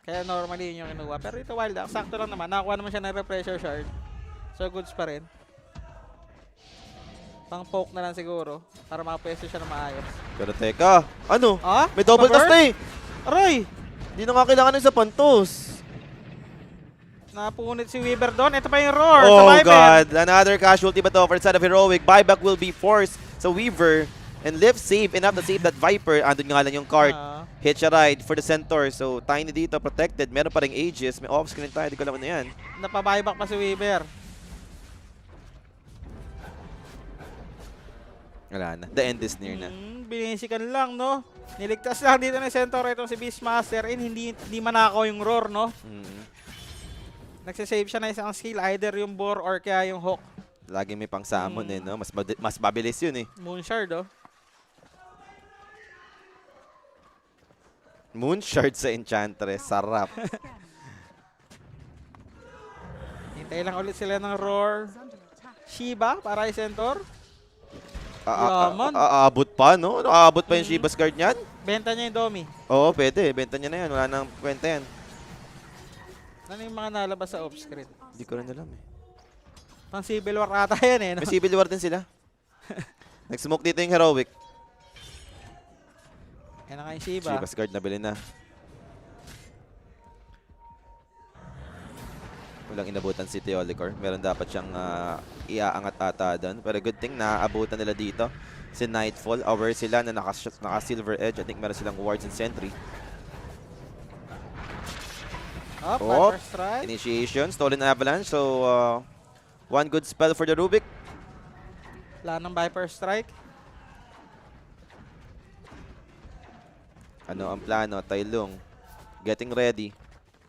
Speaker 2: Kaya normally yun yung kinuha. Pero ito Wild Axe, sakto lang naman. Nakakuha naman siya ng refresher shard. So goods pa rin. Pang poke na lang siguro para makapwesto siya na maayos.
Speaker 1: Pero teka, ano? May double
Speaker 2: Pa-burn?
Speaker 1: toss na eh.
Speaker 2: Aray!
Speaker 1: Hindi na nga kailangan yung sa pantos.
Speaker 2: Napunit si Weaver doon. Ito pa yung Roar.
Speaker 1: Oh
Speaker 2: Survivor.
Speaker 1: God, another casualty but over side of Heroic. Buyback will be forced sa Weaver. And live safe enough to save that Viper. Andun nga lang yung card. Hitch a ride for the Centaur. So Tiny dito protected. Meron pa ring Aegis. May off-screen tayo. Di ko alam ano yan.
Speaker 2: Napabuyback pa si Weaver.
Speaker 1: Wala na. The end is near na.
Speaker 2: Binisikan lang, no? Niligtas lang dito ng Centaur itong si Beastmaster. And hindi manakaw yung Roar, no? Nagsisave siya na isang skill. Either yung Boar or kaya yung Hawk.
Speaker 1: Lagi may pang summon no? Mas mabilis yun eh.
Speaker 2: Moonshard, oh.
Speaker 1: Moonshard sa Enchantress. Sarap.
Speaker 2: Hintay lang ulit sila ng Roar. Shiba para kay Centaur.
Speaker 1: Aabot pa, no? Aabot pa yung Shiba's guard niyan?
Speaker 2: Benta niya yung Domi.
Speaker 1: Oo, pwede. Benta niya na yan. Wala nang kwenta yan.
Speaker 2: Ano yung mga nalabas sa off-screen?
Speaker 1: Hindi ko rin alam eh.
Speaker 2: Pang Civil War ata yan eh, no?
Speaker 1: May Civil War din sila. Nag-smoke dito yung Heroic.
Speaker 2: Yan na nga yung Shiba.
Speaker 1: Shiba's guard nabili na. Walang inabutan si Teolicor. Meron dapat siyang iaangat ata doon. Pero good thing na abutan nila dito. Si Nightfall. Aware sila na naka-silver edge. I think meron silang wards and sentry.
Speaker 2: Viper Strike.
Speaker 1: Initiation. Stolen Avalanche. So, one good spell for the Rubik.
Speaker 2: Wala ng Viper Strike.
Speaker 1: Ano ang plano? Tailong. Getting ready.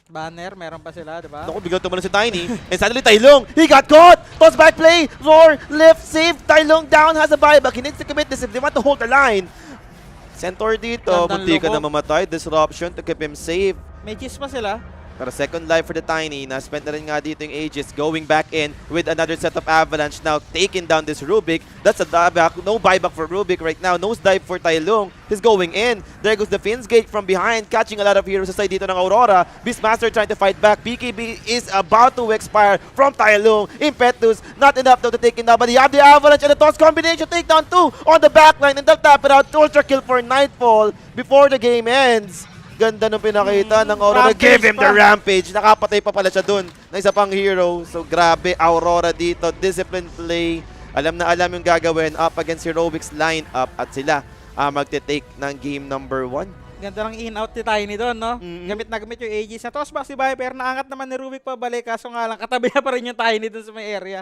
Speaker 2: Banner, meron pa sila, di ba?
Speaker 1: Naku, biglang tumalon si Tiny. And suddenly, Tailong! He got caught! Toss back play! Roar! Left save! Tailong down has a buyback. He needs to commit this if they want to hold the line. Centaur dito. Bunti ka na mamatay. Disruption to keep him safe.
Speaker 2: May cheese pa sila.
Speaker 1: Pero second life for the Tiny. Na-spend na rin nga dito yung Aegis. Going back in with another set of Avalanche. Now taking down this Rubik. That's a dieback. No buyback for Rubik right now. Nose dive for Tailong. He's going in. There goes the Finn's Gate from behind. Catching a lot of heroes aside dito ng Aurora. Beastmaster trying to fight back. BKB is about to expire from Tailong. Impetus. Not enough though to take him down. But you have the Avalanche and the toss combination. Takedown 2 on the backline. And they'll tap it out. Ultra kill for Nightfall before the game ends. Ganda nung pinakita ng Aurora.
Speaker 2: Rampage
Speaker 1: Give him the
Speaker 2: pa.
Speaker 1: rampage. Nakapatay pa pala siya dun ng isa pang hero. So grabe, Aurora dito. Disciplined play. Alam na alam yung gagawin up against Heroic's line-up at sila magte-take ng game number 1.
Speaker 2: Ganda ng in-out ni Tiny doon, no?
Speaker 1: Mhm.
Speaker 2: Gamit na gamit yung Aegis. Natos ba si Viper? Naangat naman ni Rubik pa balik. Kaso nga lang, katabi niya pa rin yung Tiny doon sa may area.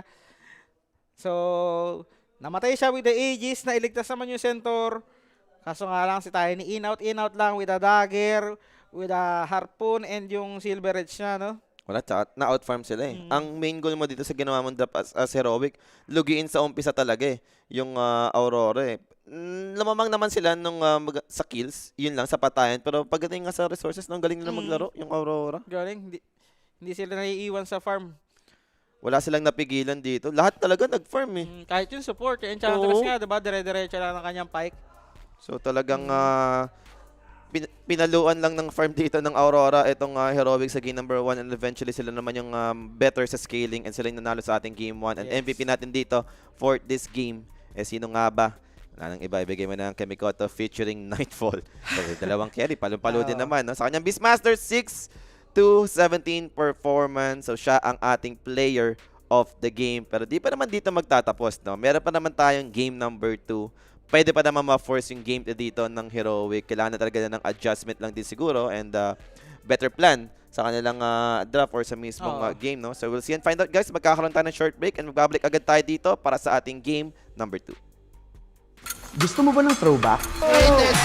Speaker 2: So, namatay siya with the Aegis. Nailigtas naman yung Centaur. Kaso nga lang si Tiny, in-out lang with a dagger, with a harpoon, and yung silver edge niya, no?
Speaker 1: Wala, na-outfarm sila eh. Ang main goal mo dito sa ginawa mong drop as Heroic, lugiin sa umpisa talaga eh. Yung Aurora eh. Lamamang naman sila nung sa kills, yun lang, sa patayan. Pero pagdating nga sa resources, ang galing nila maglaro, yung Aurora.
Speaker 2: Galing, hindi sila naiiwan sa farm.
Speaker 1: Wala silang napigilan dito. Lahat talaga nag-farm eh.
Speaker 2: Kahit yung support, yung Enchantress
Speaker 1: Oo.
Speaker 2: nga, diba? Dire-diretso lang ng kanyang pike.
Speaker 1: So talagang pinaluan lang ng farm dito ng Aurora itong Heroic sa game number 1 and eventually sila naman yung better sa scaling and sila yung nanalo sa ating game 1. And
Speaker 2: Yes.
Speaker 1: MVP natin dito for this game, sino nga ba? Wala nang iba, ibigay mo na ang Kemikoto featuring Nightfall. So dalawang carry, palong-palo din naman. No? Sa kanyang Beastmaster 6-17 performance. So siya ang ating player of the game. Pero di pa naman dito magtatapos. No? Meron pa naman tayong game number 2. Pwede pa naman ma-force yung game dito ng Heroic. Kailangan na talaga ng adjustment lang din siguro and better plan sa kanilang draft or sa mismong game. No? So we'll see and find out guys. Magkakaroon tayo ng short break and magbabalik agad tayo dito para sa ating game number 2.
Speaker 3: Gusto mo ba ng throwback?
Speaker 4: Greatest